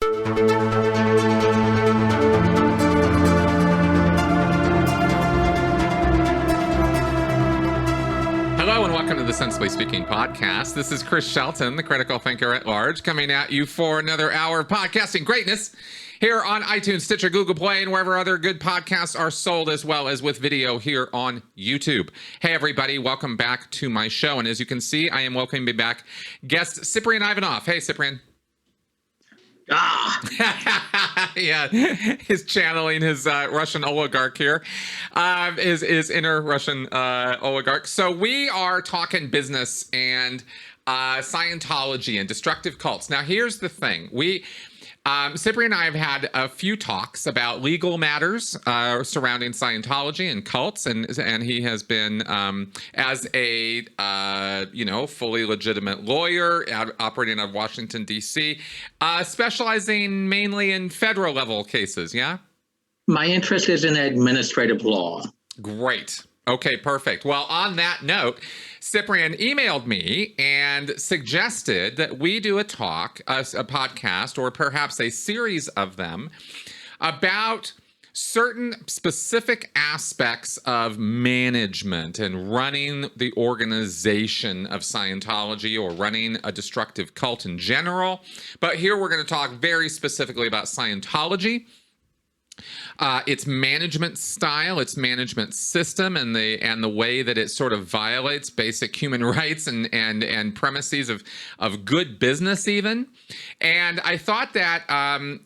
Hello and welcome to the Sensibly Speaking podcast. This is Chris Shelton, the critical thinker at large, coming at you for another hour of podcasting greatness here on iTunes, Stitcher, Google Play, and wherever other good podcasts are sold, as well as with video here on YouTube. Hey, everybody, welcome back to my show. And as you can see, I am welcoming back guest Ciprian Ivanof. Hey, Ciprian. Yeah, he's channeling his Russian oligarch here, his inner Russian oligarch. So we are talking business and Scientology and destructive cults. Now, here's the thing. Ciprian and I have had a few talks about legal matters surrounding Scientology and cults, and he has been, as a fully legitimate lawyer operating out of Washington, D.C., specializing mainly in federal level cases, yeah? My interest is in administrative law. Great. Okay, perfect. Well, on that note, Ciprian emailed me and suggested that we do a talk, a podcast, or perhaps a series of them about certain specific aspects of management and running the organization of Scientology or running a destructive cult in general. But here we're going to talk very specifically about Scientology. Its management style, its management system, and the way that it sort of violates basic human rights and premises of good business even. And I thought that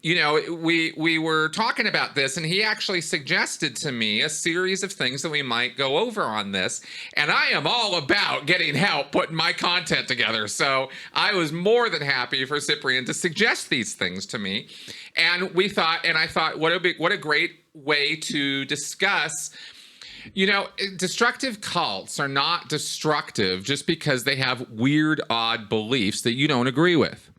we were talking about this, and he actually suggested to me a series of things that we might go over on this. And I am all about getting help putting my content together. So I was more than happy for Ciprian to suggest these things to me. And I thought, what a great way to discuss. Destructive cults are not destructive just because they have weird, odd beliefs that you don't agree with.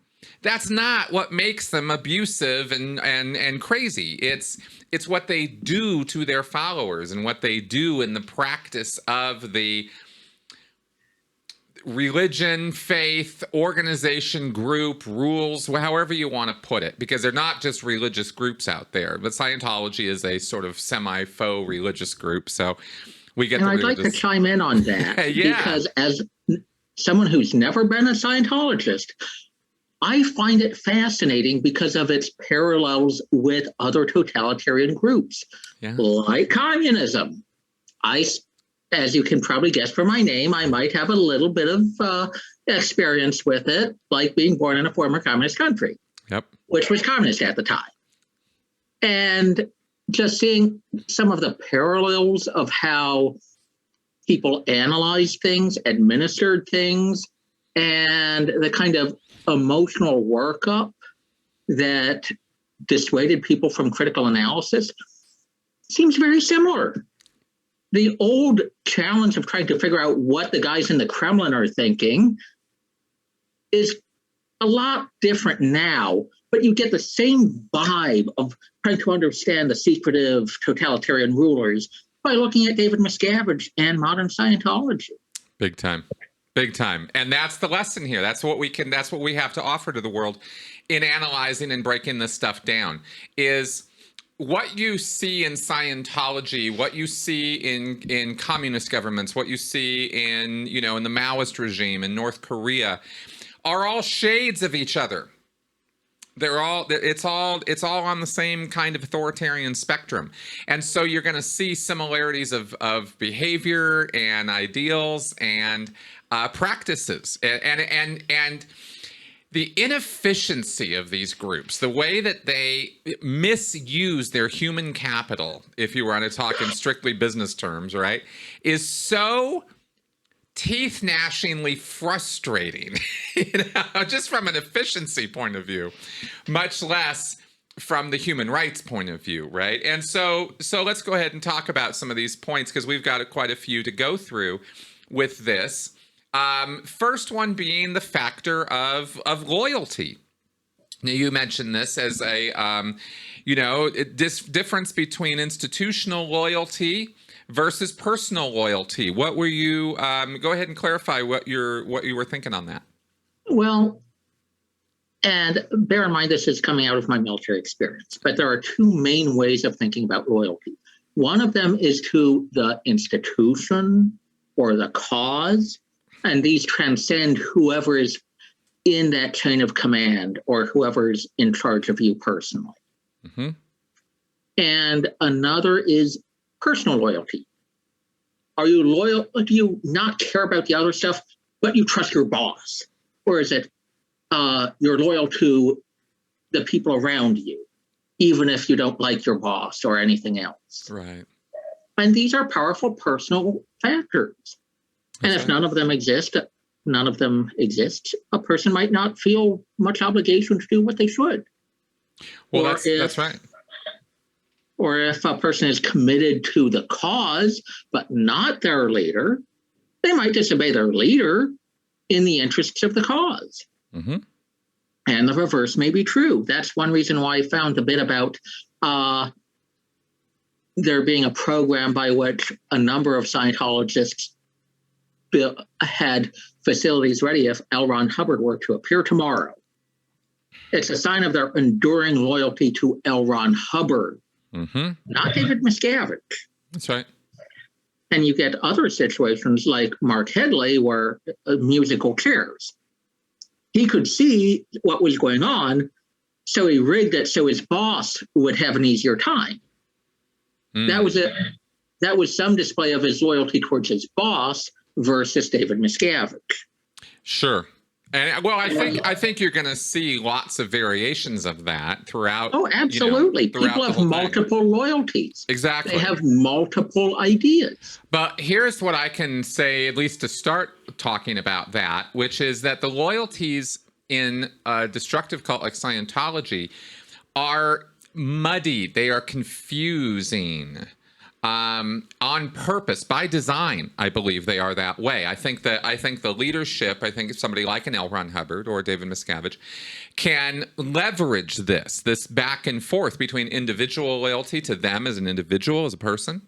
That's not what makes them abusive and crazy. It's what they do to their followers and what they do in the practice of the religion, faith, organization, group, rules, however you want to put it, because they're not just religious groups out there. But Scientology is a sort of semi-faux religious group, so we get. And I'd like to chime in on that, yeah. Because as someone who's never been a Scientologist, I find it fascinating because of its parallels with other totalitarian groups, like communism. As you can probably guess from my name, I might have a little bit of experience with it, like being born in a former communist country, which was communist at the time. And just seeing some of the parallels of how people analyze things, administered things, and the kind of emotional workup that dissuaded people from critical analysis seems very similar. The old challenge of trying to figure out what the guys in the Kremlin are thinking is a lot different now, but you get the same vibe of trying to understand the secretive totalitarian rulers by looking at David Miscavige and modern Scientology. Big time. Big time. And that's the lesson here. That's what we have to offer to the world in analyzing and breaking this stuff down is what you see in Scientology, what you see in communist governments, what you see in the Maoist regime in North Korea are all shades of each other. It's all on the same kind of authoritarian spectrum. And so you're going to see similarities of behavior and ideals and practices and the inefficiency of these groups, the way that they misuse their human capital, if you want to talk in strictly business terms, right, is so teeth-gnashingly frustrating, just from an efficiency point of view, much less from the human rights point of view, right? And so let's go ahead and talk about some of these points because we've got quite a few to go through with this. First one being the factor of loyalty. Now, you mentioned this as a, difference between institutional loyalty versus personal loyalty. What were you? Go ahead and clarify what you were thinking on that. Well, And bear in mind, this is coming out of my military experience, but there are two main ways of thinking about loyalty. One of them is to the institution or the cause, and these transcend whoever is in that chain of command or whoever is in charge of you personally. Mm-hmm. And another is personal loyalty. Are you loyal? Do you not care about the other stuff, but you trust your boss? Or is it you're loyal to the people around you, even if you don't like your boss or anything else? Right. And these are powerful personal factors. And if none of them exist, a person might not feel much obligation to do what they should. Well, that's right. Or if a person is committed to the cause, but not their leader, they might disobey their leader in the interests of the cause. Mm-hmm. And the reverse may be true. That's one reason why I found a bit about there being a program by which a number of Scientologists had facilities ready if L. Ron Hubbard were to appear tomorrow. It's a sign of their enduring loyalty to L. Ron Hubbard, not David Miscavige. That's right. And you get other situations like Mark Headley where musical chairs. He could see what was going on, so he rigged it so his boss would have an easier time. That was it. That was some display of his loyalty towards his boss versus David Miscavige. Sure. And well, I think you're going to see lots of variations of that throughout. Oh, absolutely. People have multiple loyalties. Exactly. They have multiple ideas. But here's what I can say, at least to start talking about that, which is that the loyalties in a destructive cult like Scientology are muddy. They are confusing. On purpose, by design, I believe they are that way. I think the leadership, if somebody like an L. Ron Hubbard or David Miscavige can leverage this back and forth between individual loyalty to them as an individual, as a person,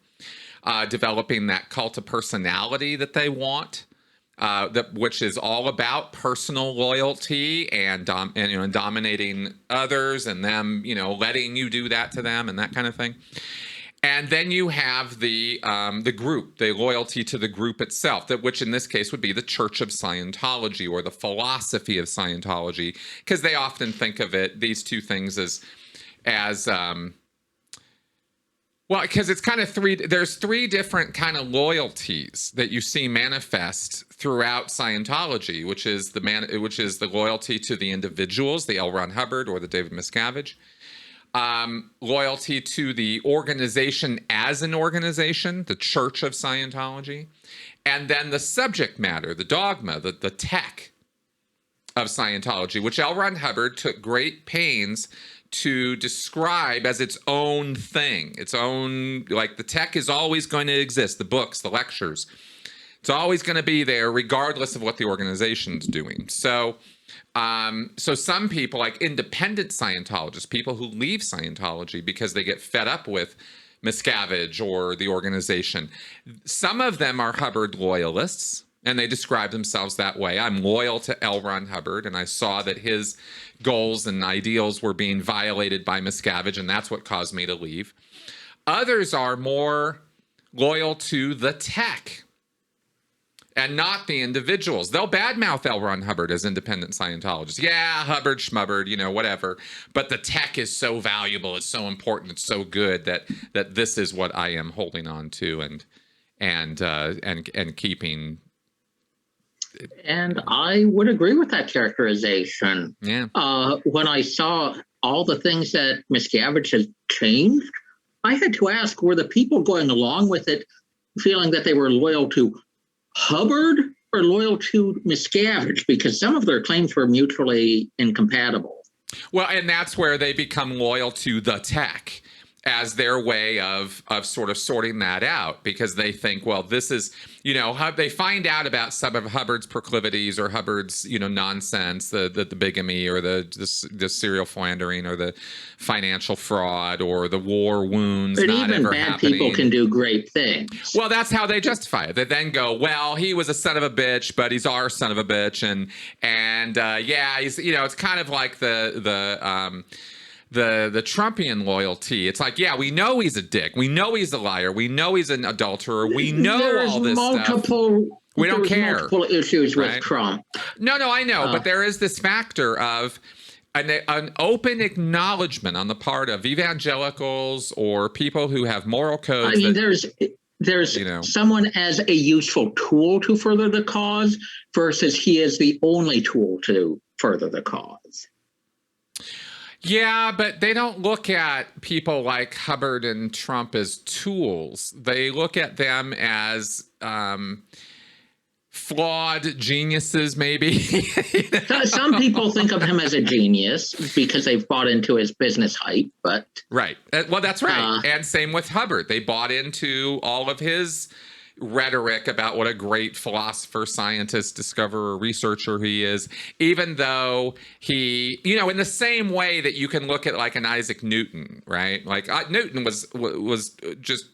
developing that cult of personality that they want, which is all about personal loyalty and dominating others and them, letting you do that to them and that kind of thing. And then you have the group, the loyalty to the group itself, which in this case would be the Church of Scientology or the philosophy of Scientology, because they often think of these two things as well, because it's kind of there's three different kind of loyalties that you see manifest throughout Scientology, which is the loyalty to the individuals, the L. Ron Hubbard or the David Miscavige. Loyalty to the organization as an organization, the Church of Scientology, and then the subject matter, the dogma, the tech of Scientology, which L. Ron Hubbard took great pains to describe as its own thing, its own, like the tech is always going to exist, the books, the lectures, it's always going to be there regardless of what the organization's doing. So some people, like independent Scientologists, people who leave Scientology because they get fed up with Miscavige or the organization, some of them are Hubbard loyalists, and they describe themselves that way. I'm loyal to L. Ron Hubbard, and I saw that his goals and ideals were being violated by Miscavige, and that's what caused me to leave. Others are more loyal to the tech and not the individuals. They'll badmouth L. Ron Hubbard as independent Scientologists. Yeah, Hubbard, Schmubbard, whatever. But the tech is so valuable, it's so important, it's so good that this is what I am holding on to and keeping. And I would agree with that characterization. Yeah. When I saw all the things that Miscavige has changed, I had to ask, were the people going along with it feeling that they were loyal to Hubbard or loyal to Miscavige? Because some of their claims were mutually incompatible. Well, and that's where they become loyal to the tech. as their way of sort of sorting that out, because they think, well, this is, how they find out about some of Hubbard's proclivities or Hubbard's, nonsense, the bigamy or the serial philandering or the financial fraud or the war wounds. But not even ever bad happening. people can do great things. Well, that's how they justify it. They then go, well, he was a son of a bitch, but he's our son of a bitch, and he's, it's kind of like the Trumpian loyalty. It's like, yeah, we know he's a dick. We know he's a liar. We know he's an adulterer. We know all this stuff. We don't care. Multiple issues with Trump. No, I know. But there is this factor of an open acknowledgement on the part of evangelicals or people who have moral codes. I mean, there's someone as a useful tool to further the cause versus he is the only tool to further the cause. Yeah, but they don't look at people like Hubbard and Trump as tools. They look at them as flawed geniuses, maybe. Some people think of him as a genius because they've bought into his business hype, but... Right. Well, that's right. And same with Hubbard. They bought into all of his rhetoric about what a great philosopher, scientist, discoverer, researcher he is, even though he, in the same way that you can look at like an Isaac Newton, right? Like Newton was just...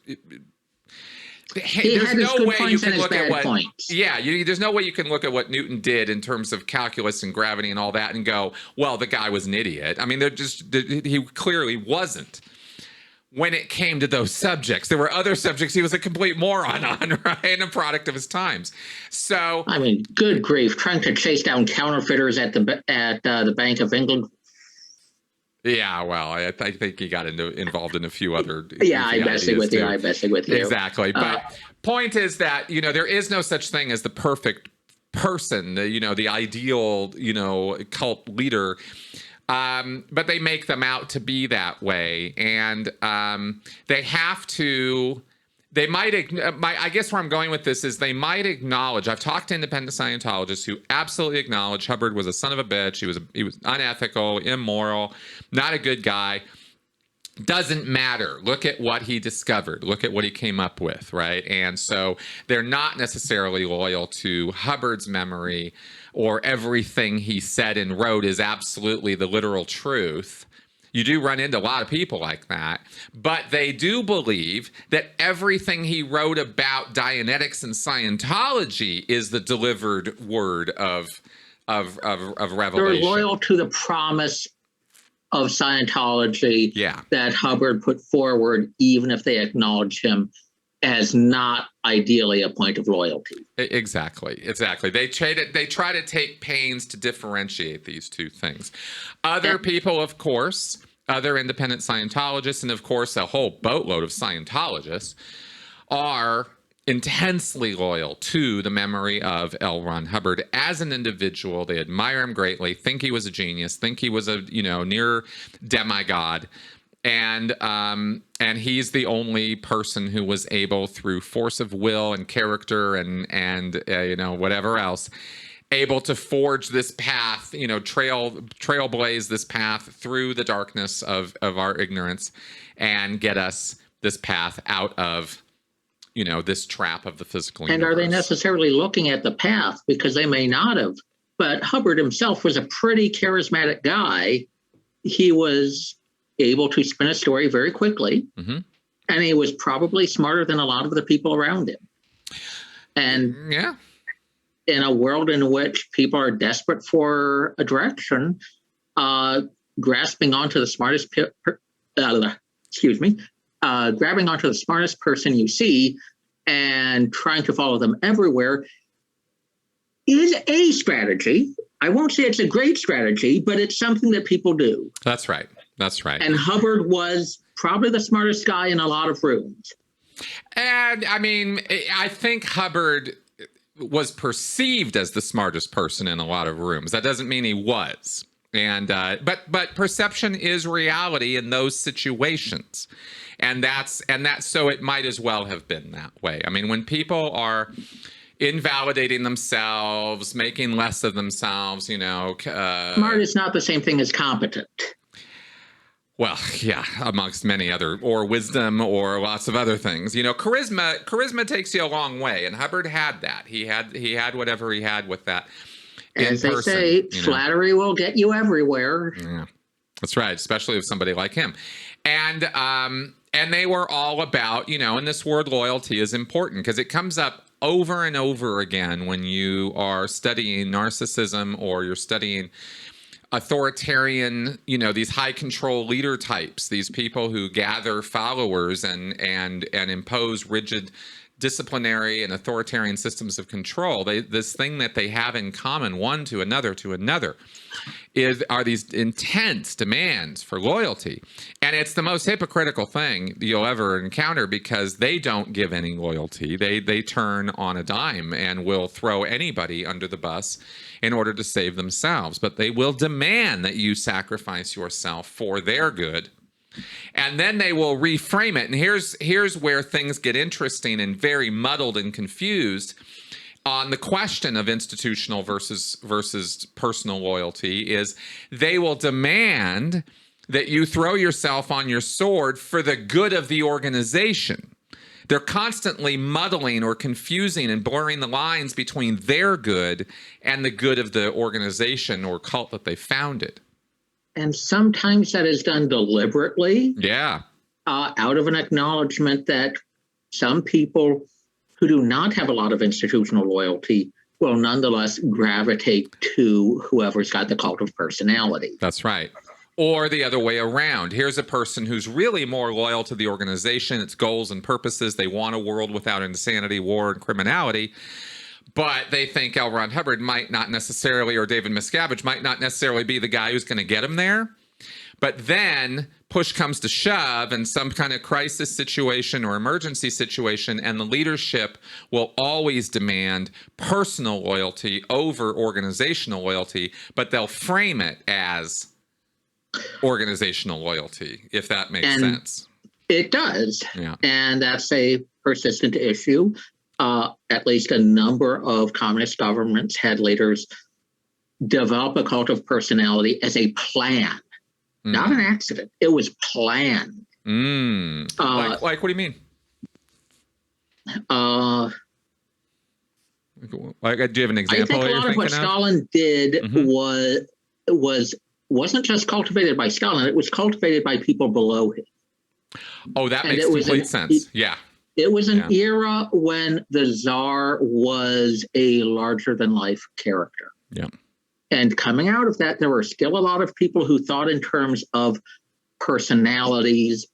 There's no way you can look at what points. There's no way you can look at what Newton did in terms of calculus and gravity and all that and go, well, the guy was an idiot. I mean, he clearly wasn't. When it came to those subjects, there were other subjects he was a complete moron on, right? And a product of his times. So, I mean, good grief, trying to chase down counterfeiters at the Bank of England. Yeah, well, I think he got involved in a few other. I'm messing with you. Exactly. But point is that, there is no such thing as the perfect person, the ideal, cult leader. But they make them out to be that way. And they have to... I guess where I'm going with this is they might acknowledge. I've talked to independent Scientologists who absolutely acknowledge Hubbard was a son of a bitch. He was unethical, immoral, not a good guy. Doesn't matter. Look at what he discovered. Look at what he came up with, right? And so they're not necessarily loyal to Hubbard's memory or everything he said and wrote is absolutely the literal truth. You do run into a lot of people like that, but they do believe that everything he wrote about Dianetics and Scientology is the delivered word of revelation. They're loyal to the promise of Scientology that Hubbard put forward, even if they acknowledge him as not ideally a point of loyalty. Exactly. They try to take pains to differentiate these two things. Other people, of course, other independent Scientologists, and of course a whole boatload of Scientologists, are intensely loyal to the memory of L. Ron Hubbard as an individual. They admire him greatly, think he was a genius, think he was a near demigod. And he's the only person who was able, through force of will and character and whatever else, able to forge this path, trailblaze this path through the darkness of our ignorance and get us this path out of, this trap of the physical universe. And are they necessarily looking at the path? Because they may not have. But Hubbard himself was a pretty charismatic guy. He was able to spin a story very quickly. Mm-hmm. And he was probably smarter than a lot of the people around him. And in a world in which people are desperate for a direction, grabbing onto the smartest person you see and trying to follow them everywhere is a strategy. I won't say it's a great strategy, but it's something that people do. That's right. And Hubbard was probably the smartest guy in a lot of rooms. And I mean, I think Hubbard was perceived as the smartest person in a lot of rooms. That doesn't mean he was. And but perception is reality in those situations. And that's so it might as well have been that way. I mean, when people are invalidating themselves, making less of themselves, smart is not the same thing as competent. Well, yeah, amongst many other, or wisdom, or lots of other things. You know, charisma takes you a long way, and Hubbard had that. He had whatever he had with that in As they person. say, flattery will get you everywhere. Yeah, that's right, especially with somebody like him. And they were all about, you know, and this word loyalty is important because it comes up over and over again when you are studying narcissism or you're studying authoritarian, you know, these high control leader types, these people who gather followers and impose rigid disciplinary and authoritarian systems of control. This thing that they have in common, one to another, are these intense demands for loyalty. And it's the most hypocritical thing you'll ever encounter because they don't give any loyalty. They turn on a dime and will throw anybody under the bus in order to save themselves. But they will demand that you sacrifice yourself for their good. And then they will reframe it. And here's where things get interesting and very muddled and confused on the question of institutional versus personal loyalty is they will demand that you throw yourself on your sword for the good of the organization. They're constantly muddling or confusing and blurring the lines between their good and the good of the organization or cult that they founded. And sometimes that is done deliberately. Yeah. Out of an acknowledgement that some people who do not have a lot of institutional loyalty will nonetheless gravitate to whoever's got the cult of personality. That's right. Or the other way around. Here's a person who's really more loyal to the organization, its goals and purposes. They want a world without insanity, war, and criminality. But they think L. Ron Hubbard might not necessarily, or David Miscavige might not necessarily be the guy who's going to get him there. But then push comes to shove in some kind of crisis situation or emergency situation, and the leadership will always demand personal loyalty over organizational loyalty, but they'll frame it as organizational loyalty, if that makes sense. It does. Yeah. And that's a persistent issue. At least a number of communist governments had leaders develop a cult of personality as a plan, not an accident. It was planned. Like what do you mean? Like, do you have an example? I think a lot of what Stalin did wasn't just cultivated by Stalin. It was cultivated by people below him. Oh, that makes complete sense. Yeah. It was an era when the Tsar was a larger-than-life character. Yeah. And coming out of that, there were still a lot of people who thought in terms of personalities,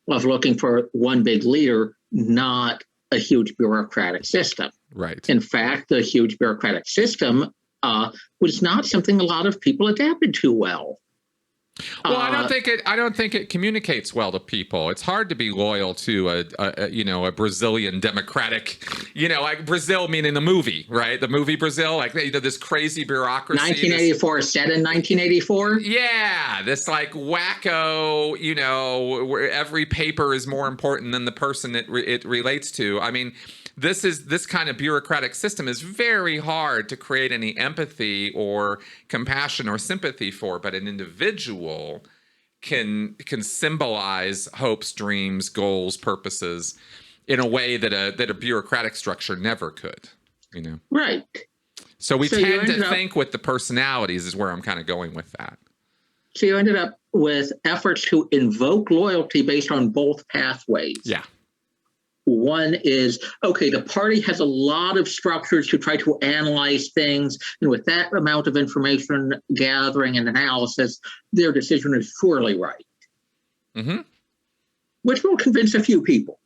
of looking for one big leader, not a huge bureaucratic system. Right. In fact, the huge bureaucratic system was not something a lot of people adapted to well. Well, I don't think it communicates well to people. It's hard to be loyal to a Brazilian democratic, like Brazil meaning the movie, right? The movie Brazil, like this crazy bureaucracy. 1984, set in 1984. Yeah, this like wacko, where every paper is more important than the person it relates to. I mean, this kind of bureaucratic system is very hard to create any empathy or compassion or sympathy for, but an individual can symbolize hopes, dreams, goals, purposes in a way that a bureaucratic structure never could, Right. So we tend to think with the personalities is where I'm kind of going with that. So you ended up with efforts to invoke loyalty based on both pathways. Yeah. One is, okay, the party has a lot of structures to try to analyze things. And with that amount of information gathering and analysis, their decision is surely right. Mm-hmm. Which will convince a few people.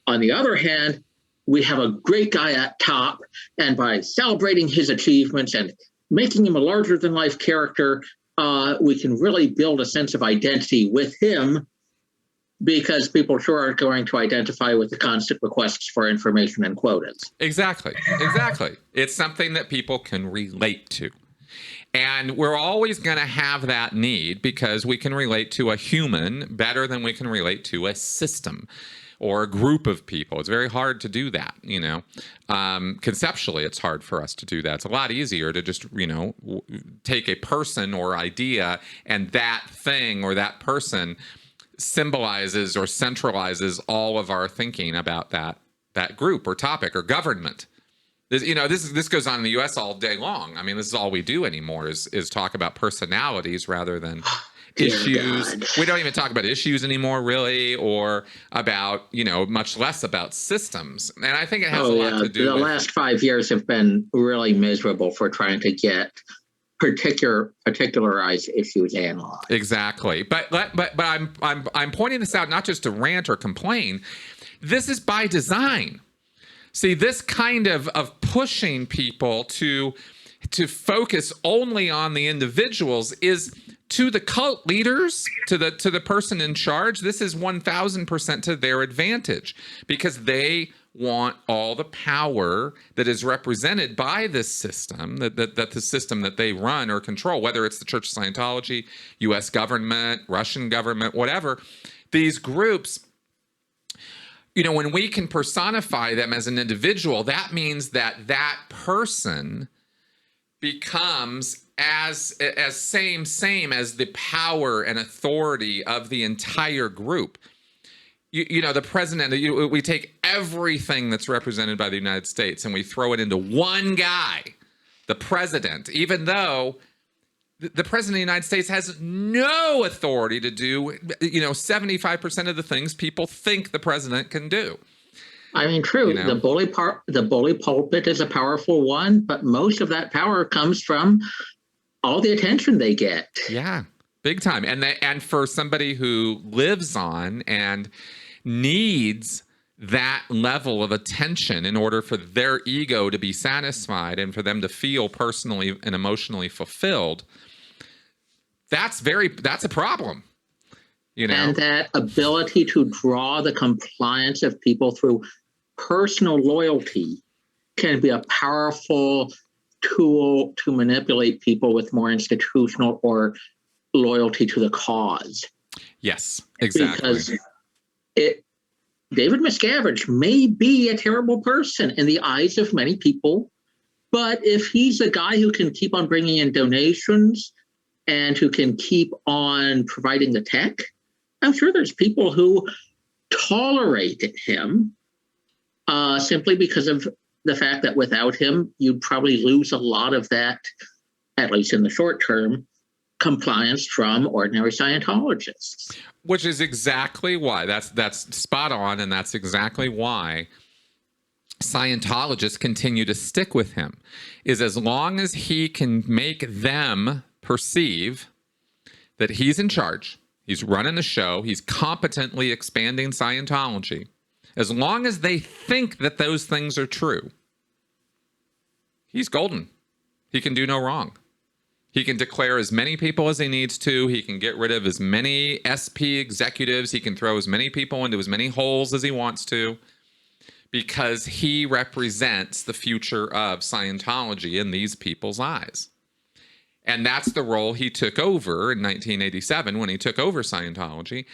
On the other hand, we have a great guy at top, and by celebrating his achievements and making him a larger-than-life character, we can really build a sense of identity with him, because people sure are going to identify with the constant requests for information and quotas. Exactly. It's something that people can relate to. And we're always going to have that need because we can relate to a human better than we can relate to a system. or a group of people. It's very hard to do that, conceptually it's hard for us to do that. It's a lot easier to just, take a person or idea, and that thing or that person symbolizes or centralizes all of our thinking about that group or topic or government. This goes on in the U.S. all day long. I mean, this is all we do anymore is talk about personalities rather than issues. God. We don't even talk about issues anymore, really, or about, much less about systems. And I think it has a lot to do with... The last 5 years have been really miserable for trying to get particularized issues analyzed. Exactly. But I'm pointing this out not just to rant or complain. This is by design. See, this kind of pushing people to focus only on the individuals is, to the cult leaders, to the person in charge, this is 1,000% to their advantage, because they want all the power that is represented by this system, that the system that they run or control, whether it's the Church of Scientology, U.S. government, Russian government, whatever. These groups, when we can personify them as an individual, that means that person becomes as same as the power and authority of the entire group. The president, we take everything that's represented by the United States and we throw it into one guy, the president, even though the president of the United States has no authority to do, 75% of the things people think the president can do. I mean, true. The bully pulpit is a powerful one, but most of that power comes from all the attention they get. Yeah, big time. And for somebody who lives on and needs that level of attention in order for their ego to be satisfied and for them to feel personally and emotionally fulfilled, that's a problem. And that ability to draw the compliance of people through personal loyalty can be a powerful tool to manipulate people with more institutional or loyalty to the cause. Yes, exactly. Because David Miscavige may be a terrible person in the eyes of many people, but if he's a guy who can keep on bringing in donations and who can keep on providing the tech, I'm sure there's people who tolerated him simply because of the fact that without him, you'd probably lose a lot of that, at least in the short term, compliance from ordinary Scientologists. Which is exactly why, that's spot on, and that's exactly why Scientologists continue to stick with him, is as long as he can make them perceive that he's in charge, he's running the show, he's competently expanding Scientology, as long as they think that those things are true, he's golden. He can do no wrong. He can declare as many people as he needs to. He can get rid of as many SP executives. He can throw as many people into as many holes as he wants to, because he represents the future of Scientology in these people's eyes. And that's the role he took over in 1987 when he took over Scientology.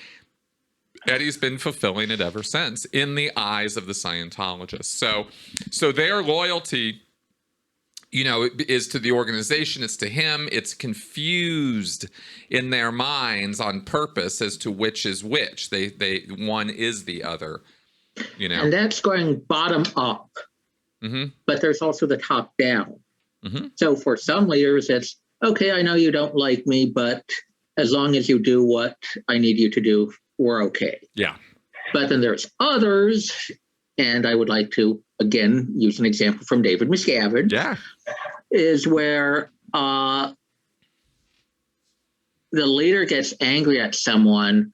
And he's been fulfilling it ever since in the eyes of the Scientologists. So their loyalty, is to the organization, it's to him. It's confused in their minds on purpose as to which is which. They one is the other, And that's going bottom up. Mm-hmm. But there's also the top down. Mm-hmm. So for some leaders, it's, okay, I know you don't like me, but as long as you do what I need you to do, we're okay. Yeah. But then there's others, and I would like to, again, use an example from David Miscavige. Yeah. Is where the leader gets angry at someone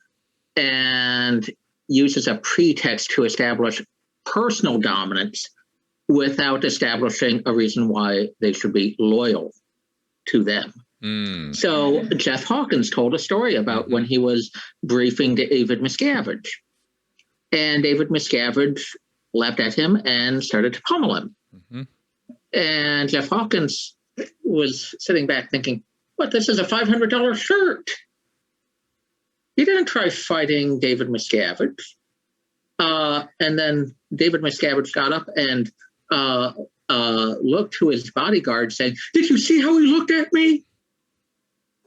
and uses a pretext to establish personal dominance without establishing a reason why they should be loyal to them. So Jeff Hawkins told a story about when he was briefing David Miscavige. And David Miscavige leapt at him and started to pummel him. Mm-hmm. And Jeff Hawkins was sitting back thinking, what, this is a $500 shirt. He didn't try fighting David Miscavige. And then David Miscavige got up and looked to his bodyguard saying, "Did you see how he looked at me?"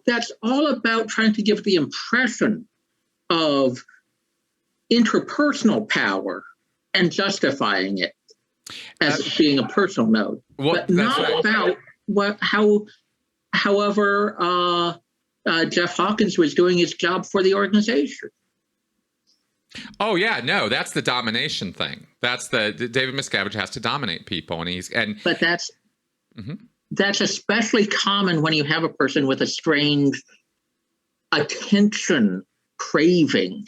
That's all about trying to give the impression of interpersonal power and justifying it as being a personal node, but not about however Jeff Hawkins was doing his job for the organization. Oh yeah, no, that's the domination thing. That's the David Miscavige has to dominate people, but that's especially common when you have a person with a strange attention craving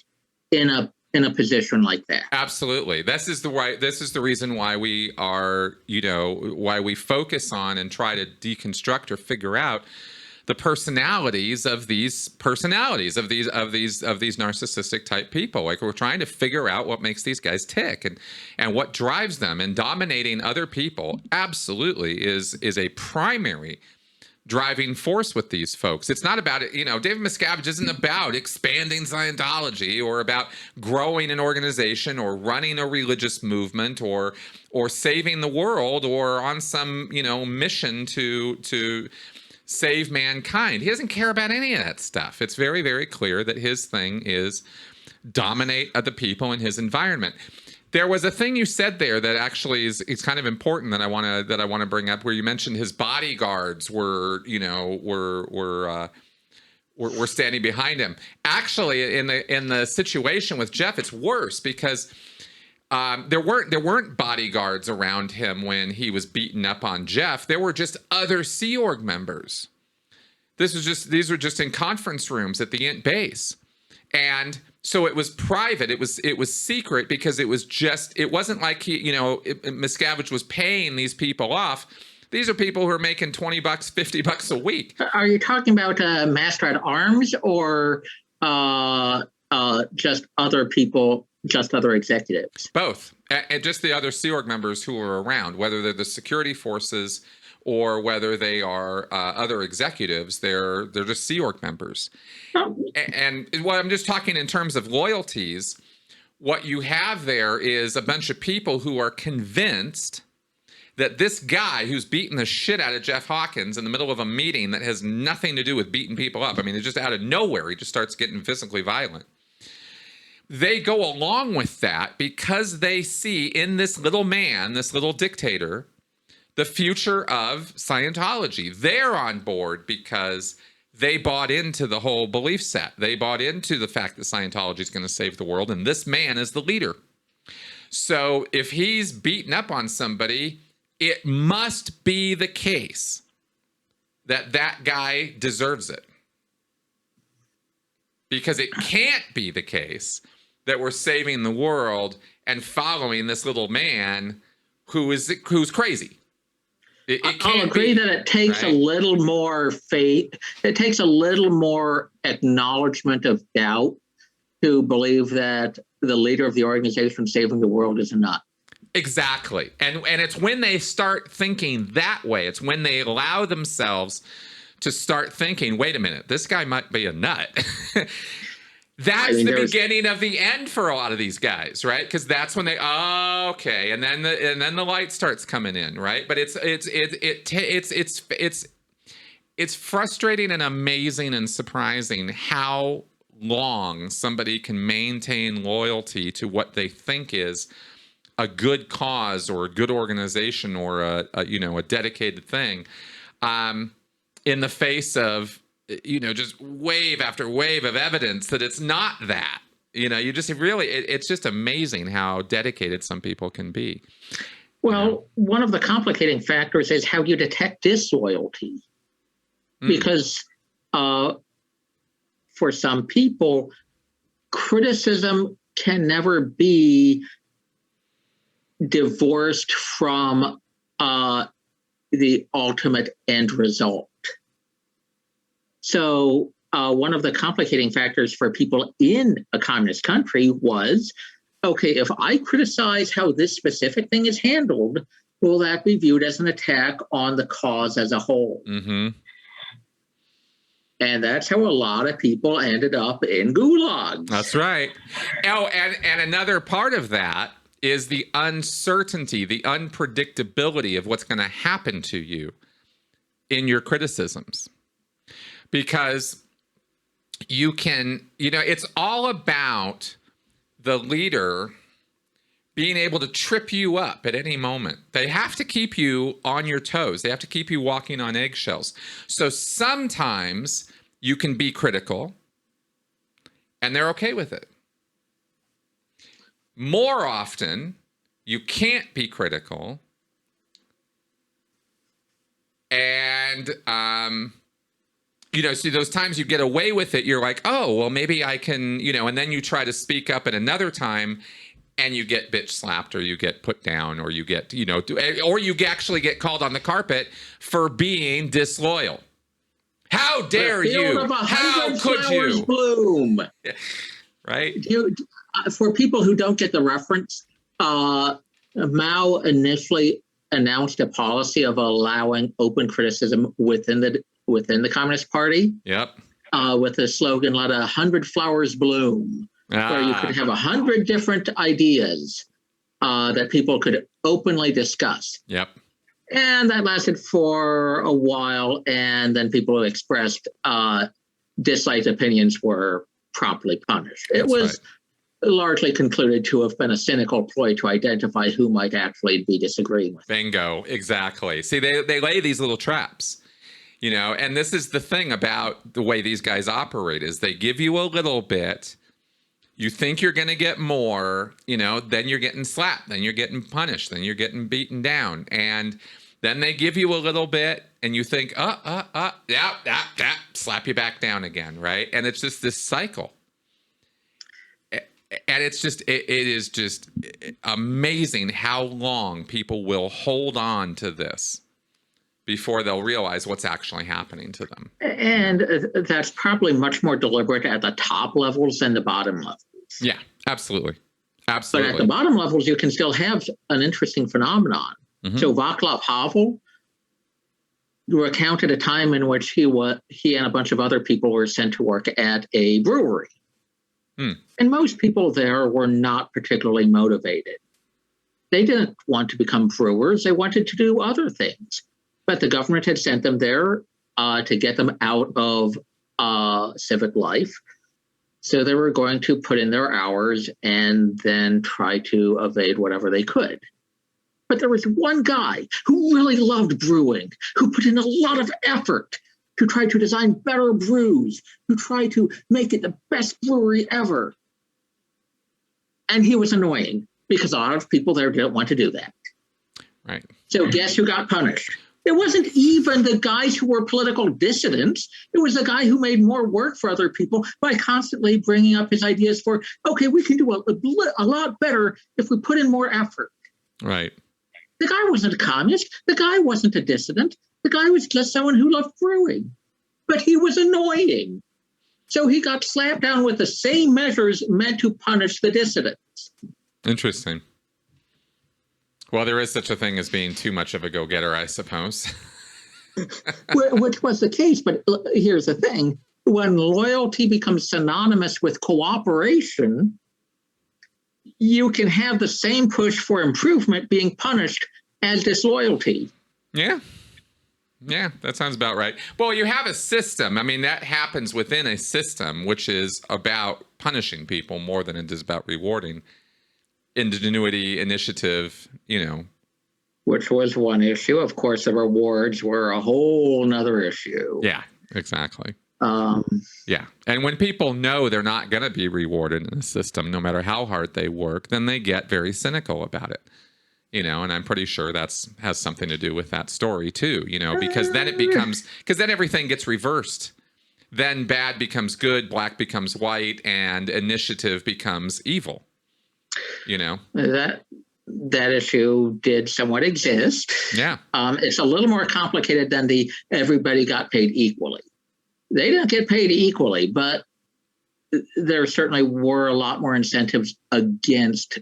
in a position like that. Absolutely. This is the reason why we are, why we focus on and try to deconstruct or figure out the personalities of these narcissistic type people. Like, we're trying to figure out what makes these guys tick and what drives them. And dominating other people absolutely is a primary driving force with these folks. It's not about it. David Miscavige isn't about expanding Scientology or about growing an organization or running a religious movement or saving the world or on some, mission to save mankind. He doesn't care about any of that stuff. It's very, very clear that his thing is dominate other people in his environment. There was a thing you said there that actually is kind of important that I want to bring up, where you mentioned his bodyguards were standing behind him. Actually, in the situation with Jeff, it's worse because there weren't bodyguards around him when he was beaten up on Jeff. There were just other Sea Org members. These were just in conference rooms at the Int base, and so it was private. It was secret because it wasn't like Miscavige was paying these people off. These are people who are making $20, $50 a week. Are you talking about Master at Arms or just other people, just other executives? Both, and just the other Sea Org members who are around, whether they're the security forces or whether they are other executives. They're just Sea Org members. And what I'm just talking in terms of loyalties, what you have there is a bunch of people who are convinced that this guy who's beating the shit out of Jeff Hawkins in the middle of a meeting that has nothing to do with beating people up. I mean, it's just out of nowhere. He just starts getting physically violent. They go along with that because they see in this little man, this little dictator, the future of Scientology. They're on board because they bought into the whole belief set. They bought into the fact that Scientology is going to save the world, and this man is the leader. So if he's beaten up on somebody, it must be the case that that guy deserves it. Because it can't be the case that we're saving the world and following this little man who's crazy. I'll agree that it takes a little more faith. It takes a little more acknowledgement of doubt to believe that the leader of the organization saving the world is a nut. Exactly. And it's when they start thinking that way, it's when they allow themselves to start thinking, wait a minute, this guy might be a nut. That's the beginning of the end for a lot of these guys, right? Because that's when they, okay, and then the light starts coming in, right? But it's frustrating and amazing and surprising how long somebody can maintain loyalty to what they think is a good cause or a good organization or a dedicated thing, in the face of just wave after wave of evidence that it's not that. It's just amazing how dedicated some people can be. Well, one of the complicating factors is how you detect disloyalty. Because for some people, criticism can never be divorced from the ultimate end result. So one of the complicating factors for people in a communist country was, okay, if I criticize how this specific thing is handled, will that be viewed as an attack on the cause as a whole? Mm-hmm. And that's how a lot of people ended up in gulags. That's right. Oh, and another part of that is the uncertainty, the unpredictability of what's going to happen to you in your criticisms. Because you can, it's all about the leader being able to trip you up at any moment. They have to keep you on your toes. They have to keep you walking on eggshells. So sometimes you can be critical and they're okay with it. More often, you can't be critical and, see those times you get away with it, you're like, oh, well, maybe I can, and then you try to speak up at another time and you get bitch slapped or you get put down or you get, or you actually get called on the carpet for being disloyal. How dare you? How could you? Bloom. Right? For people who don't get the reference, Mao initially announced a policy of allowing open criticism within the Communist Party. Yep. With the slogan, let 100 flowers bloom, where you could have 100 different ideas that people could openly discuss. Yep. And that lasted for a while, and then people who expressed disliked opinions were promptly punished. It was largely concluded to have been a cynical ploy to identify who might actually be disagreeing with. Bingo, exactly. See, they lay these little traps. And this is the thing about the way these guys operate is they give you a little bit. You think you're going to get more, then you're getting slapped. Then you're getting punished. Then you're getting beaten down. And then they give you a little bit and you think, slap you back down again, right? And it's just this cycle. And it's just, it is just amazing how long people will hold on to this before they'll realize what's actually happening to them. And that's probably much more deliberate at the top levels than the bottom levels. Yeah, absolutely. But at the bottom levels, you can still have an interesting phenomenon. Mm-hmm. So Václav Havel recounted a time in which he and a bunch of other people were sent to work at a brewery. And most people there were not particularly motivated. They didn't want to become brewers. They wanted to do other things. But the government had sent them there to get them out of civic life. So they were going to put in their hours and then try to evade whatever they could. But there was one guy who really loved brewing, who put in a lot of effort to try to design better brews, who tried to make it the best brewery ever. And he was annoying because a lot of people there didn't want to do that. Right. So guess who got punished? It wasn't even the guys who were political dissidents. It was the guy who made more work for other people by constantly bringing up his ideas for, okay, we can do a lot better if we put in more effort. Right. The guy wasn't a communist. The guy wasn't a dissident. The guy was just someone who loved brewing. But he was annoying. So he got slapped down with the same measures meant to punish the dissidents. Interesting. Well, there is such a thing as being too much of a go-getter, I suppose. Which was the case. But here's the thing. When loyalty becomes synonymous with cooperation, you can have the same push for improvement being punished as disloyalty. Yeah. Yeah, that sounds about right. Well, you have a system. I mean, that happens within a system, which is about punishing people more than it is about rewarding. Ingenuity, initiative, Which was one issue. Of course, the rewards were a whole nother issue. Yeah, exactly. Yeah. And when people know they're not going to be rewarded in a system, no matter how hard they work, then they get very cynical about it. And I'm pretty sure has something to do with that story too, because then everything gets reversed. Then bad becomes good, black becomes white, and initiative becomes evil. That issue did somewhat exist. Yeah. It's a little more complicated than the everybody got paid equally. They didn't get paid equally, but there certainly were a lot more incentives against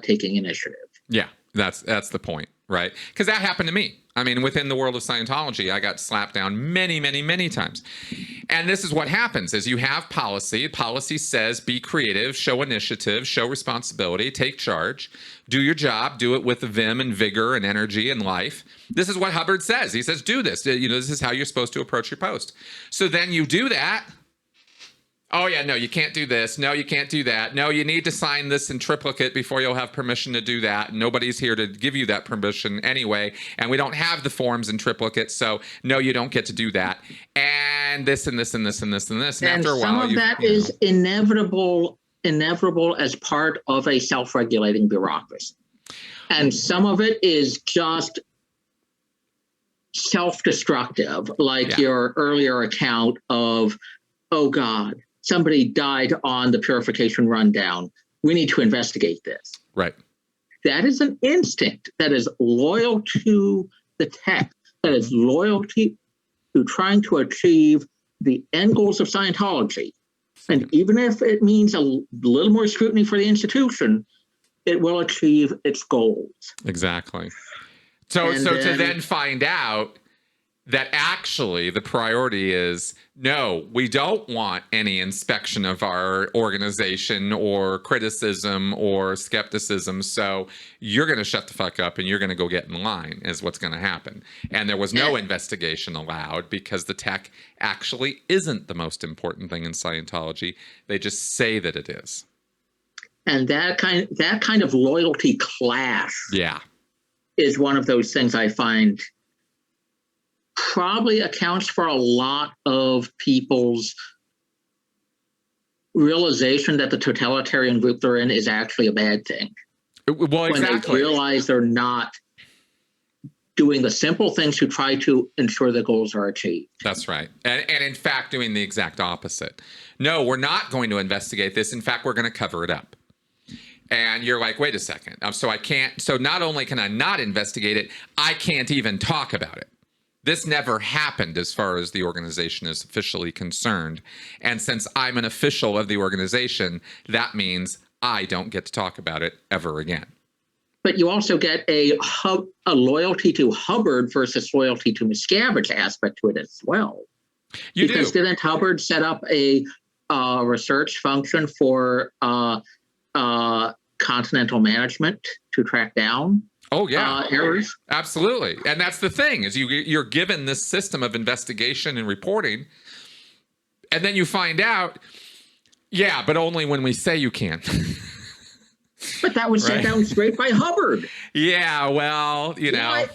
taking initiative. Yeah, that's the point. right? Because that happened to me. I mean, within the world of Scientology, I got slapped down many, many, many times. And this is what happens is you have policy. Policy says be creative, show initiative, show responsibility, take charge, do your job, do it with vim and vigor and energy and life. This is what Hubbard says. He says, do this. You know, this is how you're supposed to approach your post. So then you do that. Oh, yeah, no, you can't do this. No, you can't do that. No, you need to sign this in triplicate before you'll have permission to do that. Nobody's here to give you that permission anyway. And we don't have the forms in triplicate. So, no, you don't get to do that. And this and this and this and this and this. And after a while, some of that is inevitable as part of a self-regulating bureaucracy. And some of it is just self-destructive, like your earlier account of, oh, God, somebody died on the purification rundown. We need to investigate this. Right. That is an instinct that is loyal to the text, that is loyalty to trying to achieve the end goals of Scientology. And even if it means a little more scrutiny for the institution, it will achieve its goals. Exactly. So to then find out that actually the priority is, no, we don't want any inspection of our organization or criticism or skepticism. So you're going to shut the fuck up and you're going to go get in line is what's going to happen. And there was no investigation allowed because the tech actually isn't the most important thing in Scientology. They just say that it is. And that kind of loyalty clash is one of those things I find probably accounts for a lot of people's realization that the totalitarian group they're in is actually a bad thing. Well, exactly. When they realize they're not doing the simple things to try to ensure the goals are achieved. That's right. And in fact, doing the exact opposite. No, we're not going to investigate this. In fact, we're going to cover it up. And you're like, wait a second. So not only can I not investigate it, I can't even talk about it. This never happened as far as the organization is officially concerned. And since I'm an official of the organization, that means I don't get to talk about it ever again. But you also get a loyalty to Hubbard versus loyalty to Miscavige aspect to it as well. Because didn't Hubbard set up a research function for continental management to track down errors? Absolutely. And that's the thing is you're given this system of investigation and reporting, and then you find out, but only when we say you can. But that was set down straight by Hubbard. Yeah, well, you know.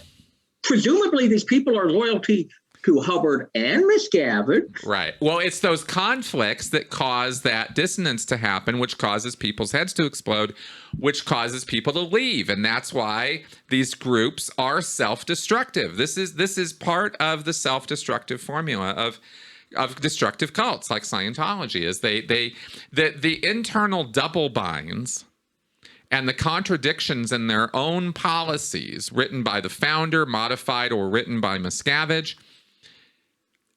Presumably these people are loyalty to Hubbard and Miscavige. Right. Well, it's those conflicts that cause that dissonance to happen, which causes people's heads to explode, which causes people to leave. And that's why these groups are self-destructive. This is part of the self-destructive formula of destructive cults like Scientology is the internal double binds and the contradictions in their own policies written by the founder, modified or written by Miscavige.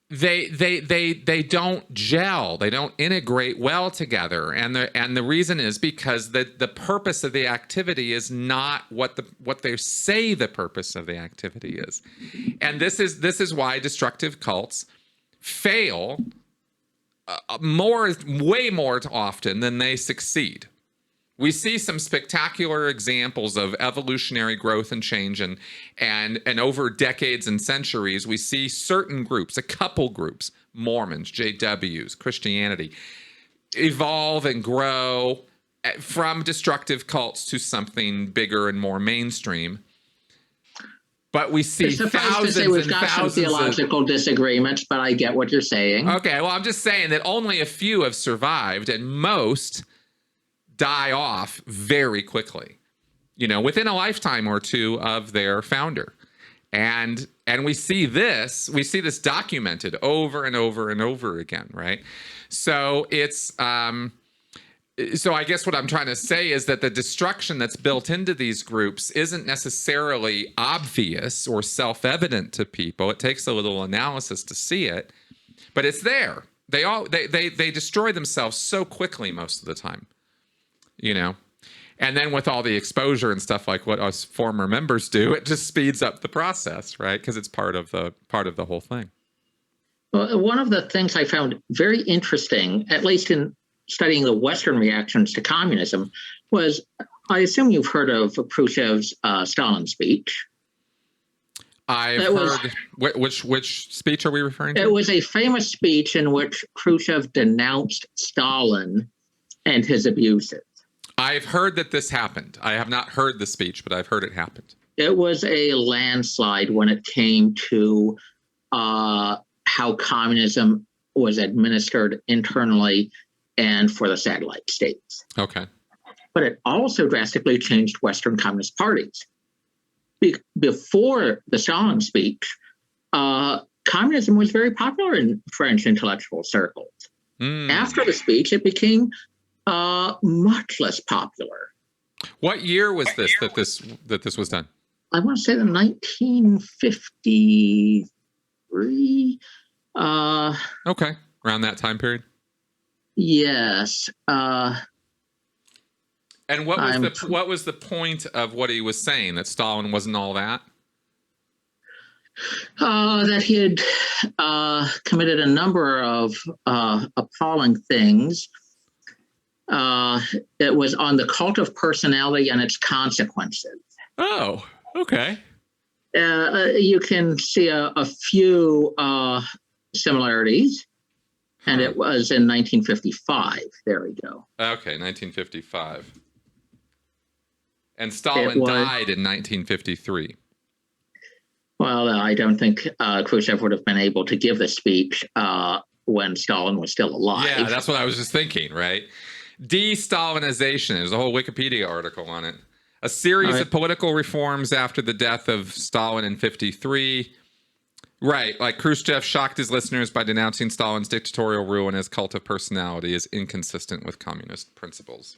They don't gel. They don't integrate well together, and the reason is because the purpose of the activity is not what they say the purpose of the activity is, and this is why destructive cults fail way more often than they succeed. We see some spectacular examples of evolutionary growth and change, and over decades and centuries, we see certain groups, a couple groups, Mormons, JWs, Christianity, evolve and grow from destructive cults to something bigger and more mainstream. But we see thousands and we've got some theological disagreements, but I get what you're saying. Okay, well, I'm just saying that only a few have survived, and most die off very quickly, within a lifetime or two of their founder. And we see this documented over and over and over again, right? So it's so I guess what I'm trying to say is that the destruction that's built into these groups isn't necessarily obvious or self-evident to people. It takes a little analysis to see it, but it's there. They destroy themselves so quickly most of the time. And then with all the exposure and stuff like what us former members do, it just speeds up the process, right? Because it's part of the whole thing. Well, one of the things I found very interesting, at least in studying the Western reactions to communism, was, I assume you've heard of Khrushchev's Stalin speech. I've heard. Which speech are we referring to? It was a famous speech in which Khrushchev denounced Stalin and his abuses. I've heard that this happened. I have not heard the speech, but I've heard it happened. It was a landslide when it came to how communism was administered internally and for the satellite states. Okay. But it also drastically changed Western communist parties. Before the Stalin speech, communism was very popular in French intellectual circles. After the speech, it became much less popular. What year was this that this was done? I want to say the 1953. Okay, around that time period. Yes. And what was the point of what he was saying? That Stalin wasn't all that? That he had committed a number of appalling things. It was on the cult of personality and its consequences. Oh, okay. You can see a few similarities. And it was in 1955. There we go. Okay, 1955. And Stalin died in 1953. Well, I don't think Khrushchev would have been able to give the speech when Stalin was still alive. Yeah, that's what I was just thinking, right? De-Stalinization. There's a whole Wikipedia article on it. A series of political reforms after the death of Stalin in 1953. Right, like Khrushchev shocked his listeners by denouncing Stalin's dictatorial rule and his cult of personality is inconsistent with communist principles.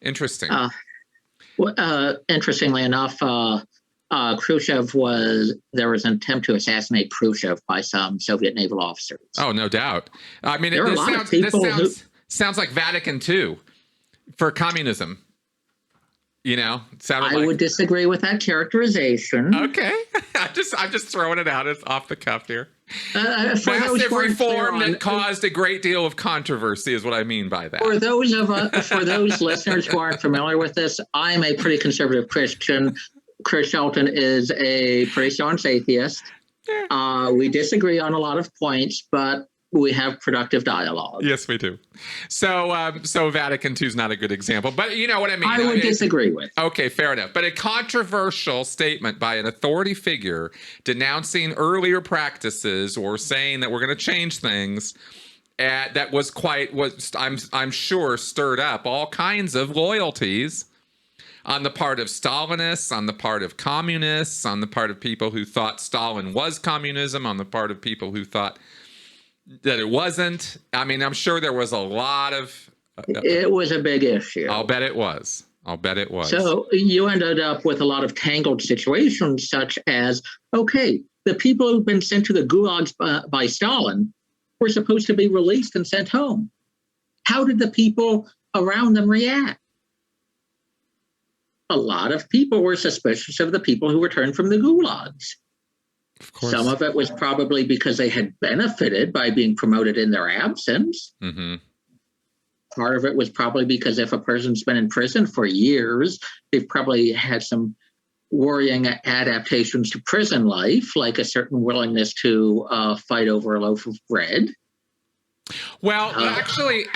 Interesting. Interestingly enough, there was an attempt to assassinate Khrushchev by some Soviet naval officers. Oh, no doubt. I mean, this sounds like Vatican II for communism. You know, I would disagree with that characterization. Okay, I'm just throwing it out. It's off the cuff here. Massive reform that caused a great deal of controversy is what I mean by that. For those listeners who aren't familiar with this, I'm a pretty conservative Christian. Chris Shelton is a pretty staunch atheist. Yeah. We disagree on a lot of points, but we have productive dialogue. Yes, we do. So Vatican II is not a good example, but you know what I mean. I would disagree with. Okay, fair enough. But a controversial statement by an authority figure denouncing earlier practices or saying that we're going to change things, that was I'm sure stirred up all kinds of loyalties on the part of Stalinists, on the part of communists, on the part of people who thought Stalin was communism, on the part of people who thought that it wasn't. I mean, I'm sure there was a lot of... it was a big issue. I'll bet it was. So you ended up with a lot of tangled situations such as, okay, the people who've been sent to the gulags by Stalin were supposed to be released and sent home. How did the people around them react? A lot of people were suspicious of the people who returned from the gulags. Of course. Some of it was probably because they had benefited by being promoted in their absence. Mm-hmm. Part of it was probably because if a person's been in prison for years, they've probably had some worrying adaptations to prison life, like a certain willingness to fight over a loaf of bread. Well, actually,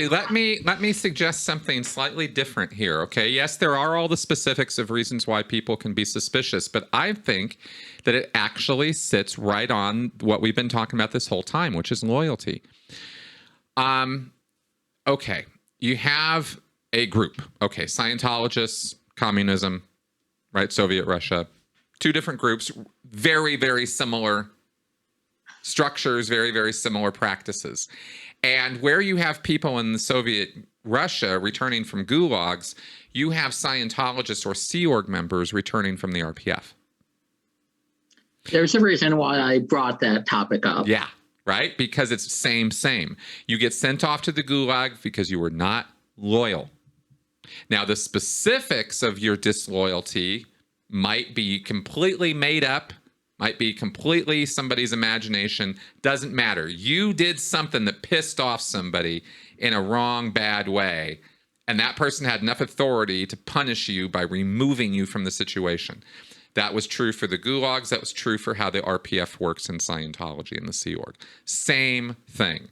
let me suggest something slightly different here. Okay, yes, there are all the specifics of reasons why people can be suspicious, but I think that it actually sits right on what we've been talking about this whole time, which is loyalty. Okay, you have a group. Okay, Scientologists, communism, right? Soviet Russia, two different groups, very, very similar structures, very, very similar practices. And where you have people in the Soviet Russia returning from gulags, you have Scientologists or Sea Org members returning from the RPF. There's a reason why I brought that topic up. Yeah, right? Because it's same. You get sent off to the gulag because you were not loyal. Now, the specifics of your disloyalty might be completely made up, might be completely somebody's imagination. Doesn't matter. You did something that pissed off somebody in a wrong, bad way, and that person had enough authority to punish you by removing you from the situation. That was true for the gulags. That was true for how the RPF works in Scientology and the Sea Org. Same thing.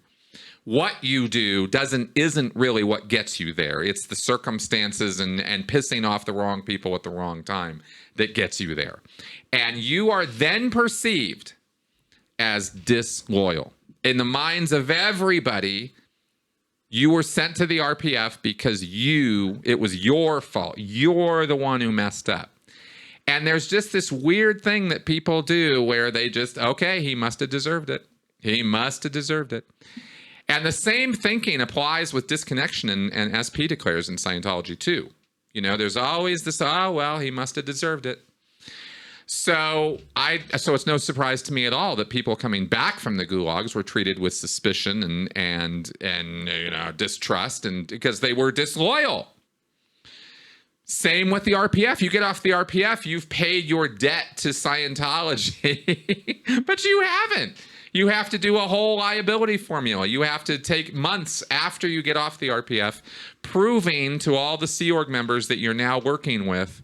What you do isn't really what gets you there. It's the circumstances and pissing off the wrong people at the wrong time that gets you there. And you are then perceived as disloyal. In the minds of everybody, you were sent to the RPF because it was your fault. You're the one who messed up. And there's just this weird thing that people do where they just, okay, he must have deserved it. He must have deserved it. And the same thinking applies with disconnection and SP declares in Scientology too. You know, there's always this, oh, well, he must have deserved it. So it's no surprise to me at all that people coming back from the gulags were treated with suspicion and you know, distrust, and because they were disloyal. Same with the RPF. You get off the RPF, you've paid your debt to Scientology, but you haven't. You have to do a whole liability formula. You have to take months after you get off the RPF, proving to all the Sea Org members that you're now working with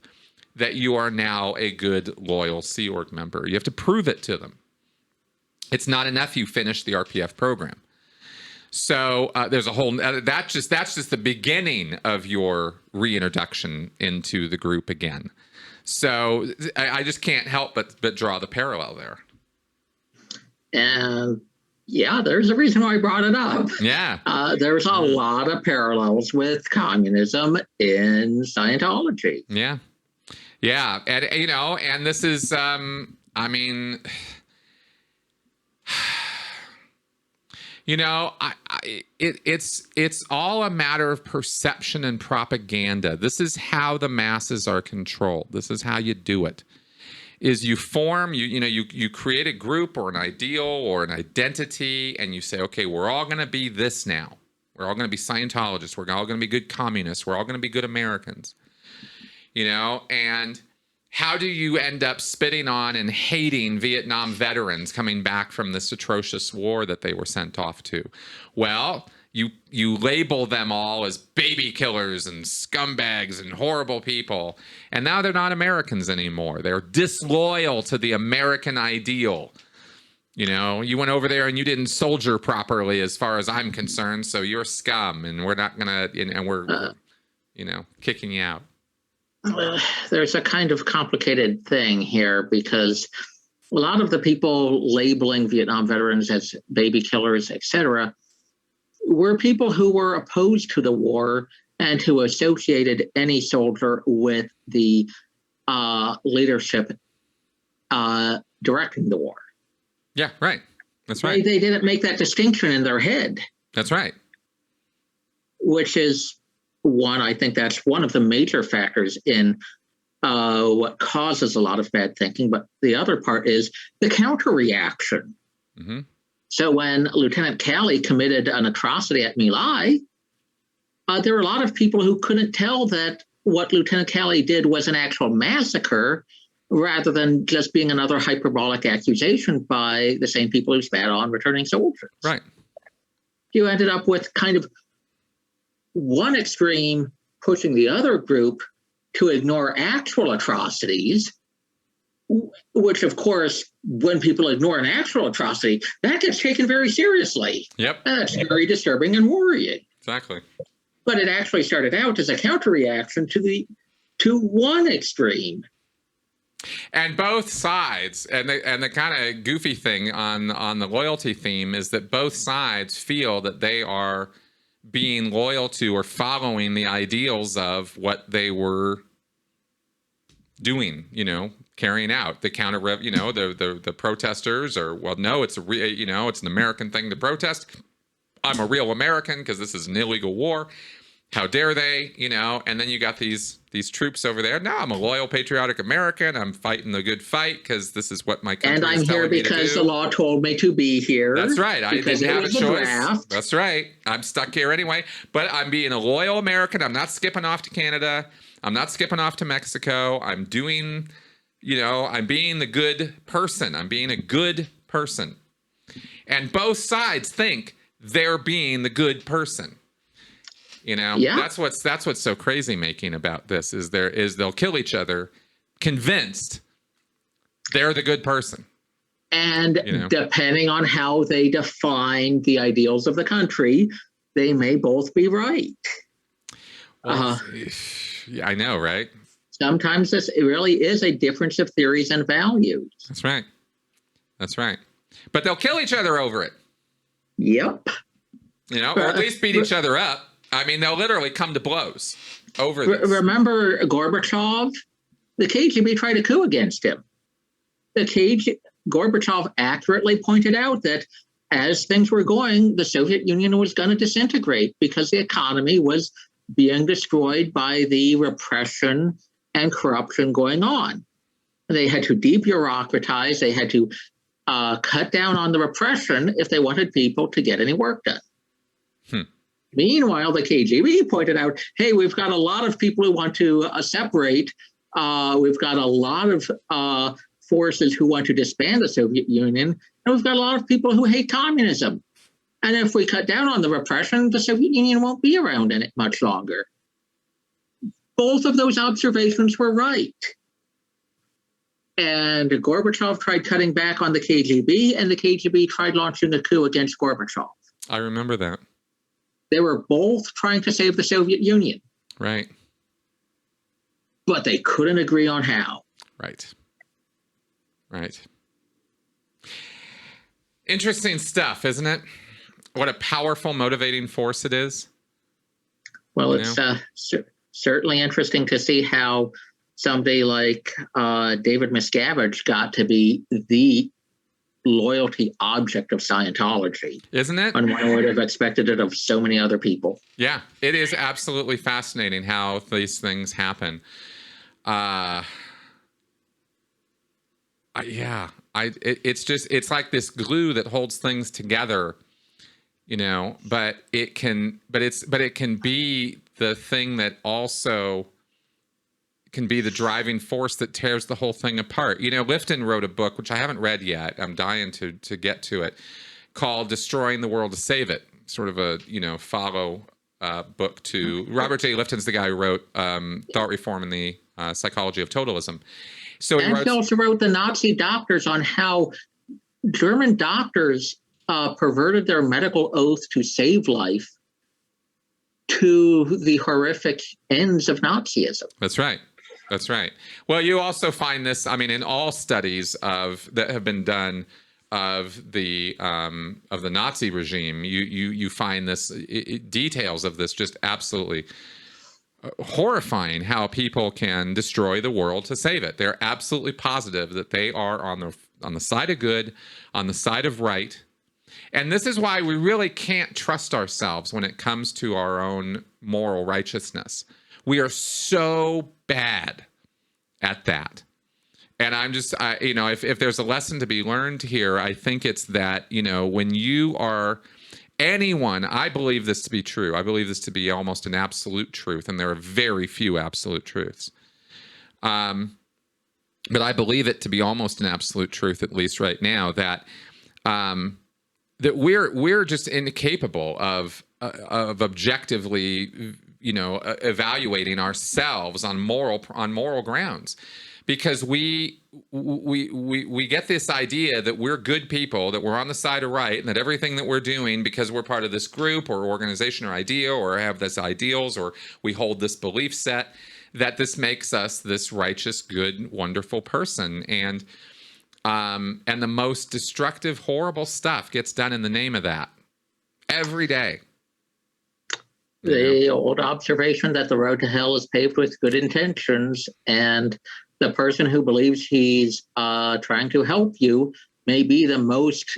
that you are now a good, loyal Sea Org member. You have to prove it to them. It's not enough you finish the RPF program. So there's a whole, that's just the beginning of your reintroduction into the group again. So I just can't help but draw the parallel there. And yeah, there's a reason why I brought it up. Yeah. There's a lot of parallels with communism in Scientology. Yeah. Yeah. And, you know, and this is, I mean, you know, it's all a matter of perception and propaganda. This is how the masses are controlled. This is how you do it. Is you form, you create a group or an ideal or an identity, and you say, okay, we're all going to be this now. We're all going to be Scientologists. We're all going to be good communists. We're all going to be good Americans. You know, and how do you end up spitting on and hating Vietnam veterans coming back from this atrocious war that they were sent off to? Well, you label them all as baby killers and scumbags and horrible people. And now they're not Americans anymore. They're disloyal to the American ideal. You know, you went over there and you didn't soldier properly as far as I'm concerned. So you're scum and we're not going to, and we're, you know, kicking you out. There's a kind of complicated thing here because a lot of the people labeling Vietnam veterans as baby killers, etc., were people who were opposed to the war and who associated any soldier with the leadership directing the war. Yeah, right. That's right. They didn't make that distinction in their head. That's right. Which is I think that's one of the major factors in what causes a lot of bad thinking. But the other part is the counter reaction. Mm-hmm. So when Lieutenant Calley committed an atrocity at My Lai, there were a lot of people who couldn't tell that what Lieutenant Calley did was an actual massacre rather than just being another hyperbolic accusation by the same people who spat on returning soldiers. Right. You ended up with kind of one extreme pushing the other group to ignore actual atrocities, which, of course, when people ignore an actual atrocity, that gets taken very seriously. Yep. That's very disturbing and worrying. Exactly. But it actually started out as a counter-reaction to one extreme. And both sides, and the kind of goofy thing on the loyalty theme is that both sides feel that they are being loyal to or following the ideals of what they were doing, you know, carrying out the counter, you know, the protesters are, well, no, it's it's an American thing to protest. I'm a real American because this is an illegal war. how dare they, and then you got these troops over there. No, I'm a loyal, patriotic American. I'm fighting the good fight because this is what my country is telling me to do. And I'm here because the law told me to be here. That's right. I didn't have a choice. That's right. I'm stuck here anyway. But I'm being a loyal American. I'm not skipping off to Canada. I'm not skipping off to Mexico. I'm doing, I'm being the good person. I'm being a good person. And both sides think they're being the good person. That's what's so crazy making about this is they'll kill each other, convinced they're the good person. And depending on how they define the ideals of the country, they may both be right. Well, yeah, I know, right? Sometimes this really is a difference of theories and values. That's right. But they'll kill each other over it. Yep. Or at least beat each other up. I mean, they'll literally come to blows over this. Remember Gorbachev? The KGB tried a coup against him. Gorbachev accurately pointed out that as things were going, the Soviet Union was going to disintegrate because the economy was being destroyed by the repression and corruption going on. They had to de-bureaucratize. They had to cut down on the repression if they wanted people to get any work done. Meanwhile, the KGB pointed out, hey, we've got a lot of people who want to separate. We've got a lot of forces who want to disband the Soviet Union. And we've got a lot of people who hate communism. And if we cut down on the repression, the Soviet Union won't be around in it much longer. Both of those observations were right. And Gorbachev tried cutting back on the KGB, and the KGB tried launching a coup against Gorbachev. I remember that. They were both trying to save the Soviet Union. Right. But they couldn't agree on how. Right. Interesting stuff, isn't it? What a powerful, motivating force it is. Well, it's certainly interesting to see how somebody like David Miscavige got to be the loyalty object of Scientology. Isn't it? And one would have expected it of so many other people. Yeah, it is absolutely fascinating how these things happen. It's like this glue that holds things together, but it can be the thing that also can be the driving force that tears the whole thing apart. Lifton wrote a book, which I haven't read yet. I'm dying to get to it, called Destroying the World to Save It. Sort of a, follow book to Robert J. Lifton's the guy who wrote Thought Reform and the Psychology of Totalism. So he also wrote The Nazi Doctors on how German doctors perverted their medical oath to save life to the horrific ends of Nazism. That's right. Well, you also find this, in all studies that have been done of the Nazi regime, you find this details of this just absolutely horrifying, how people can destroy the world to save it. They're absolutely positive that they are on the side of good, on the side of right. And this is why we really can't trust ourselves when it comes to our own moral righteousness. We are so bad at that. And I'm just, if there's a lesson to be learned here, I think it's that, when you are anyone, I believe this to be true. I believe this to be almost an absolute truth, and there are very few absolute truths. But I believe it to be almost an absolute truth, at least right now, that we're just incapable of objectively, evaluating ourselves on moral grounds, because we get this idea that we're good people, that we're on the side of right, and that everything that we're doing because we're part of this group or organization or idea or have this ideals or we hold this belief set, that this makes us this righteous, good, wonderful person. And the most destructive, horrible stuff gets done in the name of that every day. The old observation that the road to hell is paved with good intentions, and the person who believes he's trying to help you may be the most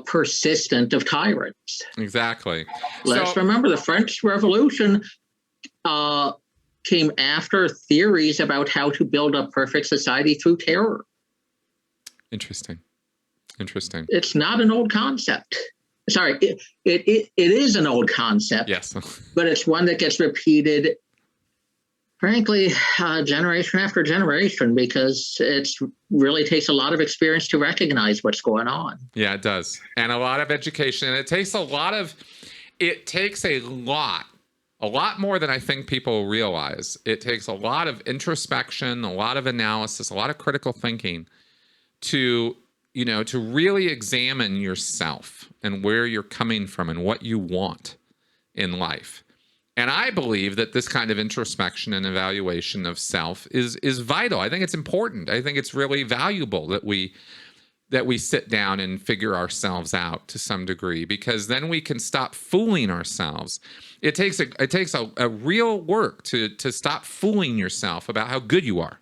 persistent of tyrants. Exactly. Let's remember the French Revolution came after theories about how to build a perfect society through terror. Interesting. It's not an old concept. Sorry, it is an old concept. Yes. But it's one that gets repeated, frankly, generation after generation, because it really takes a lot of experience to recognize what's going on. Yeah, it does. And a lot of education. And it takes a lot more than I think people realize. It takes a lot of introspection, a lot of analysis, a lot of critical thinking to really examine yourself and where you're coming from and what you want in life. And I believe that this kind of introspection and evaluation of self is vital. I think it's important. I think it's really valuable that we sit down and figure ourselves out to some degree, because then we can stop fooling ourselves. It takes a real work to stop fooling yourself about how good you are.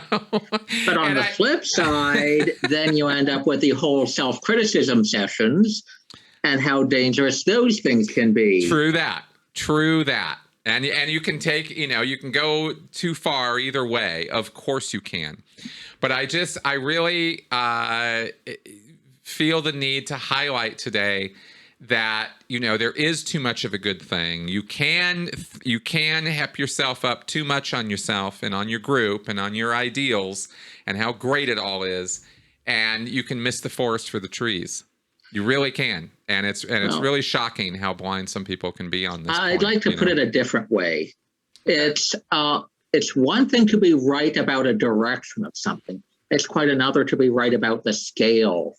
But on the flip side, then you end up with the whole self-criticism sessions and how dangerous those things can be. True that. And you can take, you can go too far either way. Of course you can. But I really feel the need to highlight today that, there is too much of a good thing. You can hep yourself up too much on yourself and on your group and on your ideals and how great it all is. And you can miss the forest for the trees. You really can. And it's really shocking how blind some people can be on this I'd like to put it a different way. It's one thing to be right about a direction of something. It's quite another to be right about the scale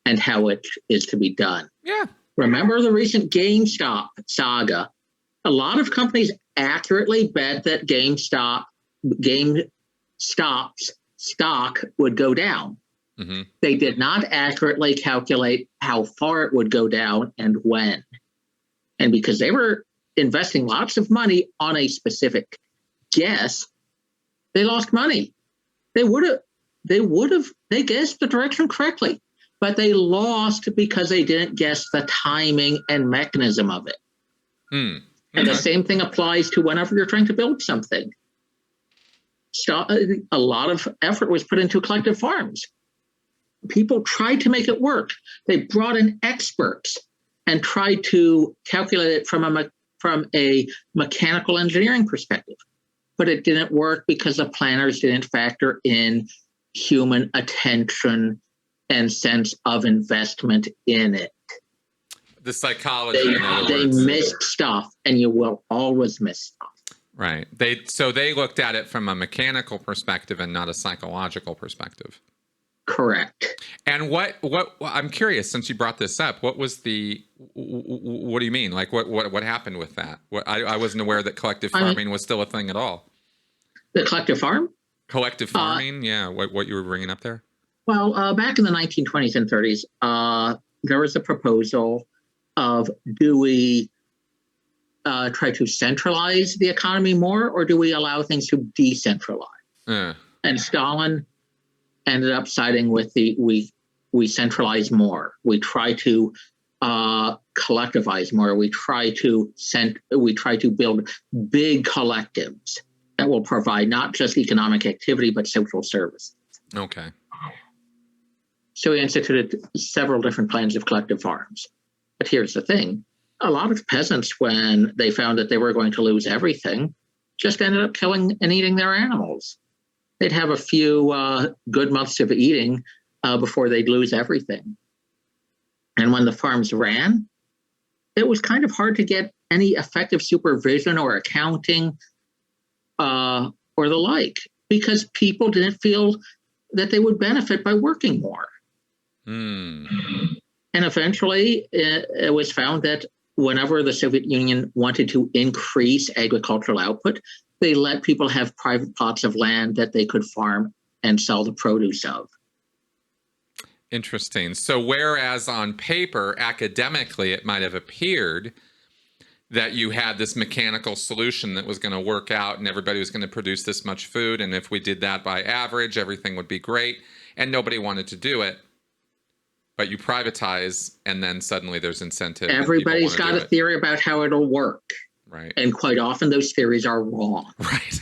and how it is to be done. Yeah. Remember the recent GameStop saga? A lot of companies accurately bet that GameStop's stock would go down. Mm-hmm. They did not accurately calculate how far it would go down and when. And because they were investing lots of money on a specific guess, they lost money. They guessed the direction correctly, but they lost because they didn't guess the timing and mechanism of it. Okay. And the same thing applies to whenever you're trying to build something. A lot of effort was put into collective farms. People tried to make it work. They brought in experts and tried to calculate it from a mechanical engineering perspective. But it didn't work because the planners didn't factor in human attention and sense of investment in it. The psychology, they missed stuff, and you will always miss stuff. Right. They looked at it from a mechanical perspective and not a psychological perspective. Correct. And what I'm curious, since you brought this up, what do you mean? Like what happened with that? I wasn't aware that collective farming was still a thing at all. The collective farm? Collective farming, yeah. What you were bringing up there? Well, back in the 1920s and 30s, there was a proposal of, do we try to centralize the economy more, or do we allow things to decentralize? And Stalin ended up siding with we centralize more. We try to collectivize more. We try to build big collectives that will provide not just economic activity but social services. Okay. So we instituted several different plans of collective farms. But here's the thing. A lot of peasants, when they found that they were going to lose everything, just ended up killing and eating their animals. They'd have a few good months of eating before they'd lose everything. And when the farms ran, it was kind of hard to get any effective supervision or accounting or the like, because people didn't feel that they would benefit by working more. And eventually it was found that whenever the Soviet Union wanted to increase agricultural output, they let people have private plots of land that they could farm and sell the produce of. Interesting. So whereas on paper, academically, it might have appeared that you had this mechanical solution that was going to work out and everybody was going to produce this much food, and if we did that by average, everything would be great, and nobody wanted to do it. but you privatize, and then suddenly there's incentive. Everybody's got a theory about how it'll work. Right. And quite often those theories are wrong. Right.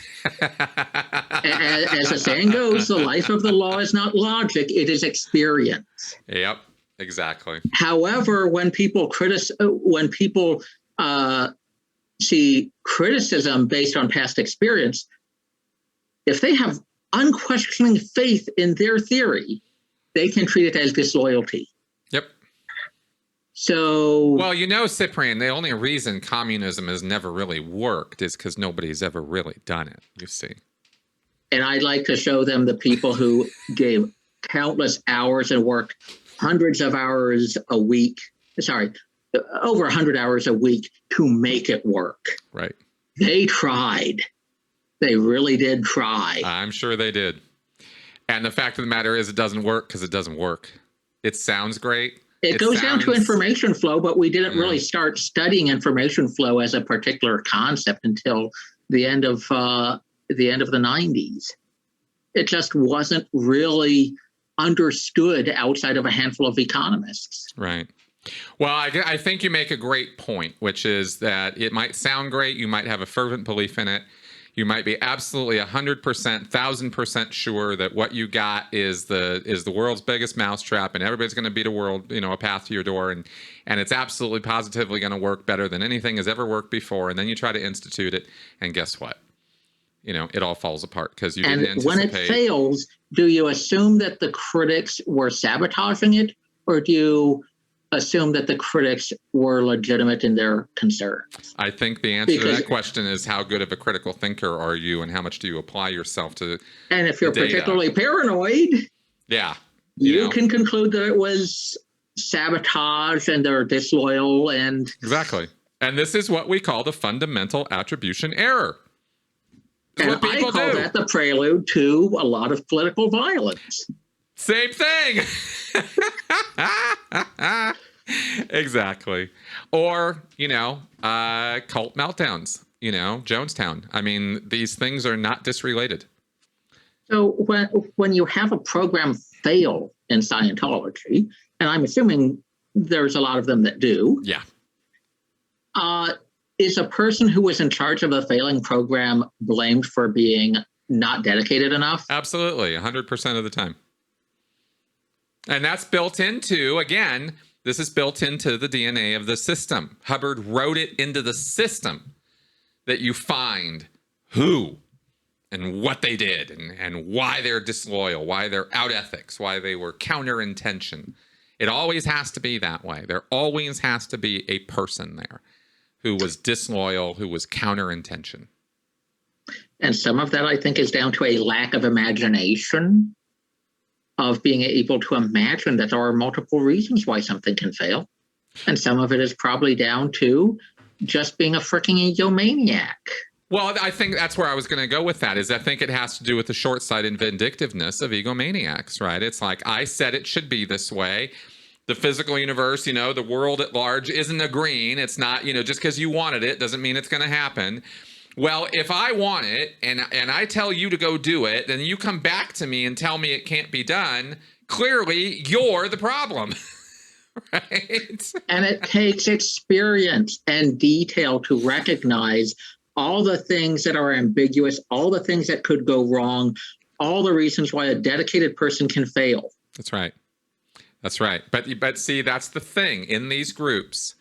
As the saying goes, the life of the law is not logic, it is experience. Yep, exactly. However, when people see criticism based on past experience, if they have unquestioning faith in their theory, they can treat it as disloyalty. Yep. So, well, Ciprian, the only reason communism has never really worked is because nobody's ever really done it, you see. And I'd like to show them the people who gave countless hours and worked hundreds of hours a week, over 100 hours a week to make it work. Right. They tried. They really did try. I'm sure they did. And the fact of the matter is it doesn't work because it doesn't work. It sounds great. It goes down to information flow, but we didn't really start studying information flow as a particular concept until the end of the 90s. It just wasn't really understood outside of a handful of economists. Right. Well, I think you make a great point, which is that it might sound great. You might have a fervent belief in it. You might be absolutely 100%, 1,000% sure that what you got is the world's biggest mousetrap, and everybody's going to beat a world, a path to your door, and it's absolutely positively going to work better than anything has ever worked before. And then you try to institute it, and guess what? It all falls apart because you didn't anticipate. And when it fails, do you assume that the critics were sabotaging it, or do you assume that the critics were legitimate in their concerns? I think the answer to that question is how good of a critical thinker are you, and how much do you apply yourself to? And if you're particularly paranoid, you can conclude that it was sabotage and they're disloyal and exactly. And this is what we call the fundamental attribution error. And I call that the prelude to a lot of political violence. Same thing. Exactly. Or, cult meltdowns, Jonestown. I mean, these things are not disrelated. So when you have a program fail in Scientology, and I'm assuming there's a lot of them that do. Yeah. Is a person who was in charge of a failing program blamed for being not dedicated enough? Absolutely. 100% of the time. And that's built into, again, this is built into the DNA of the system. Hubbard wrote it into the system that you find who and what they did and why they're disloyal, why they're out ethics, why they were counter intention. It always has to be that way. There always has to be a person there who was disloyal, who was counter intention. And some of that, I think, is down to a lack of imagination, of being able to imagine that there are multiple reasons why something can fail. And some of it is probably down to just being a freaking egomaniac. Well, I think that's where I was going to go with that, is I think it has to do with the short-sighted vindictiveness of egomaniacs, right? It's like, I said it should be this way. The physical universe, the world at large isn't agreeing. It's not, just because you wanted it doesn't mean it's going to happen. Well, if I want it and I tell you to go do it, then you come back to me and tell me it can't be done. Clearly, you're the problem. Right? And it takes experience and detail to recognize all the things that are ambiguous, all the things that could go wrong, all the reasons why a dedicated person can fail. That's right. That's right. But see, that's the thing. In these groups,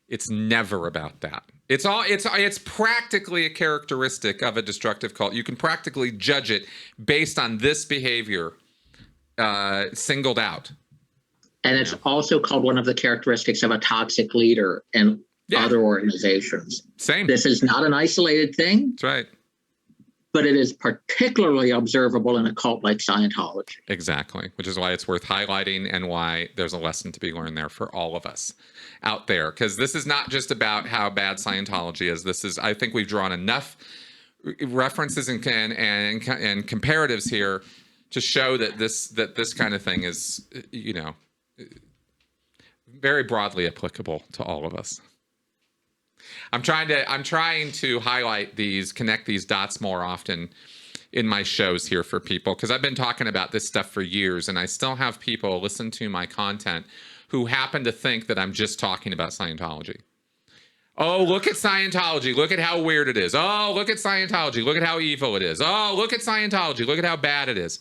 it's never about that. It's practically a characteristic of a destructive cult. You can practically judge it based on this behavior singled out. And it's also called one of the characteristics of a toxic leader in other organizations. Same. This is not an isolated thing. That's right. But it is particularly observable in a cult like Scientology. Exactly, which is why it's worth highlighting and why there's a lesson to be learned there for all of us out there. Because this is not just about how bad Scientology is. I think we've drawn enough references and comparatives here to show that this kind of thing is, very broadly applicable to all of us. I'm trying to highlight connect these dots more often in my shows here for people, because I've been talking about this stuff for years, and I still have people listen to my content who happen to think that I'm just talking about Scientology. Oh, look at Scientology. Look at how weird it is. Oh, look at Scientology. Look at how evil it is. Oh, look at Scientology. Look at how bad it is.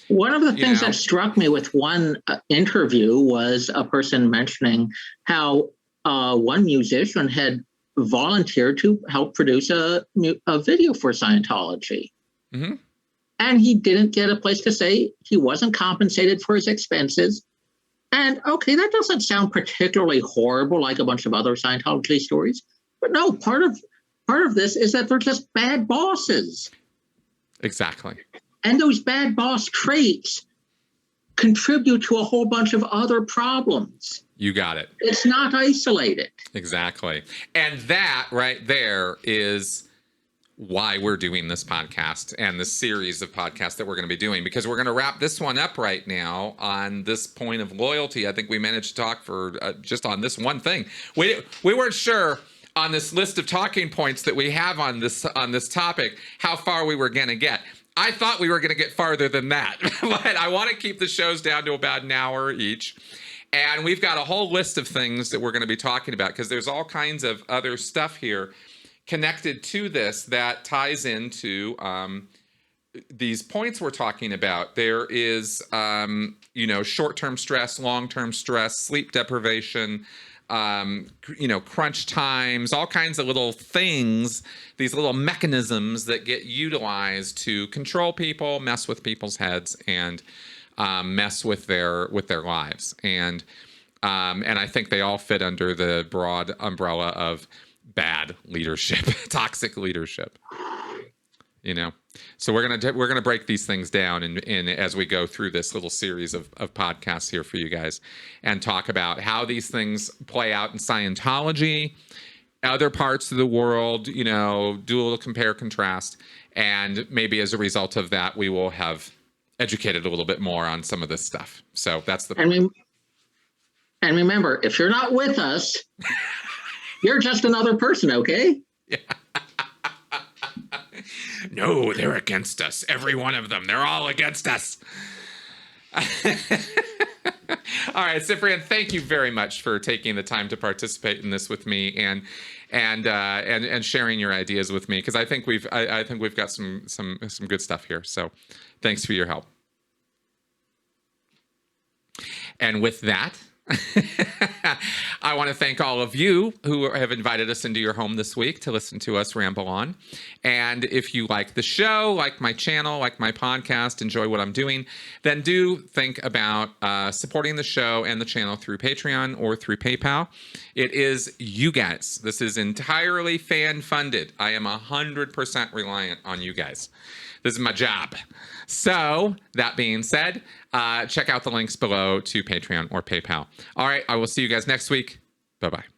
One of the things that struck me with one interview was a person mentioning how one musician had volunteered to help produce a video for Scientology. Mm-hmm. And he didn't get a place to stay. He wasn't compensated for his expenses. And okay, that doesn't sound particularly horrible like a bunch of other Scientology stories. But no, part of this is that they're just bad bosses. Exactly. And those bad boss traits contribute to a whole bunch of other problems. You got it. It's not isolated. Exactly. And that right there is why we're doing this podcast and the series of podcasts that we're going to be doing, because we're going to wrap this one up right now on this point of loyalty. I think we managed to talk for just on this one thing. We weren't sure on this list of talking points that we have on this topic how far we were going to get. I thought we were going to get farther than that, but I want to keep the shows down to about an hour each. And we've got a whole list of things that we're going to be talking about, because there's all kinds of other stuff here connected to this that ties into these points we're talking about. There is, short-term stress, long-term stress, sleep deprivation, crunch times, all kinds of little things, these little mechanisms that get utilized to control people, mess with people's heads, and mess with their lives. And I think they all fit under the broad umbrella of bad leadership, toxic leadership. So we're gonna break these things down in as we go through this little series of podcasts here for you guys, and talk about how these things play out in Scientology, other parts of the world, do a little compare contrast, and maybe as a result of that, we will have educated a little bit more on some of this stuff. So that's the point. And remember, if you're not with us, you're just another person, okay? Yeah. No, they're against us. Every one of them. They're all against us. All right, Ciprian, thank you very much for taking the time to participate in this with me and sharing your ideas with me, because I think we've got some good stuff here. So thanks for your help. And with that, I want to thank all of you who have invited us into your home this week to listen to us ramble on. And if you like the show, like my channel, like my podcast, enjoy what I'm doing, then do think about supporting the show and the channel through Patreon or through PayPal. It is you guys. This is entirely fan-funded. I am 100% reliant on you guys. This is my job. So that being said, check out the links below to Patreon or PayPal. All right, I will see you guys next week. Bye-bye.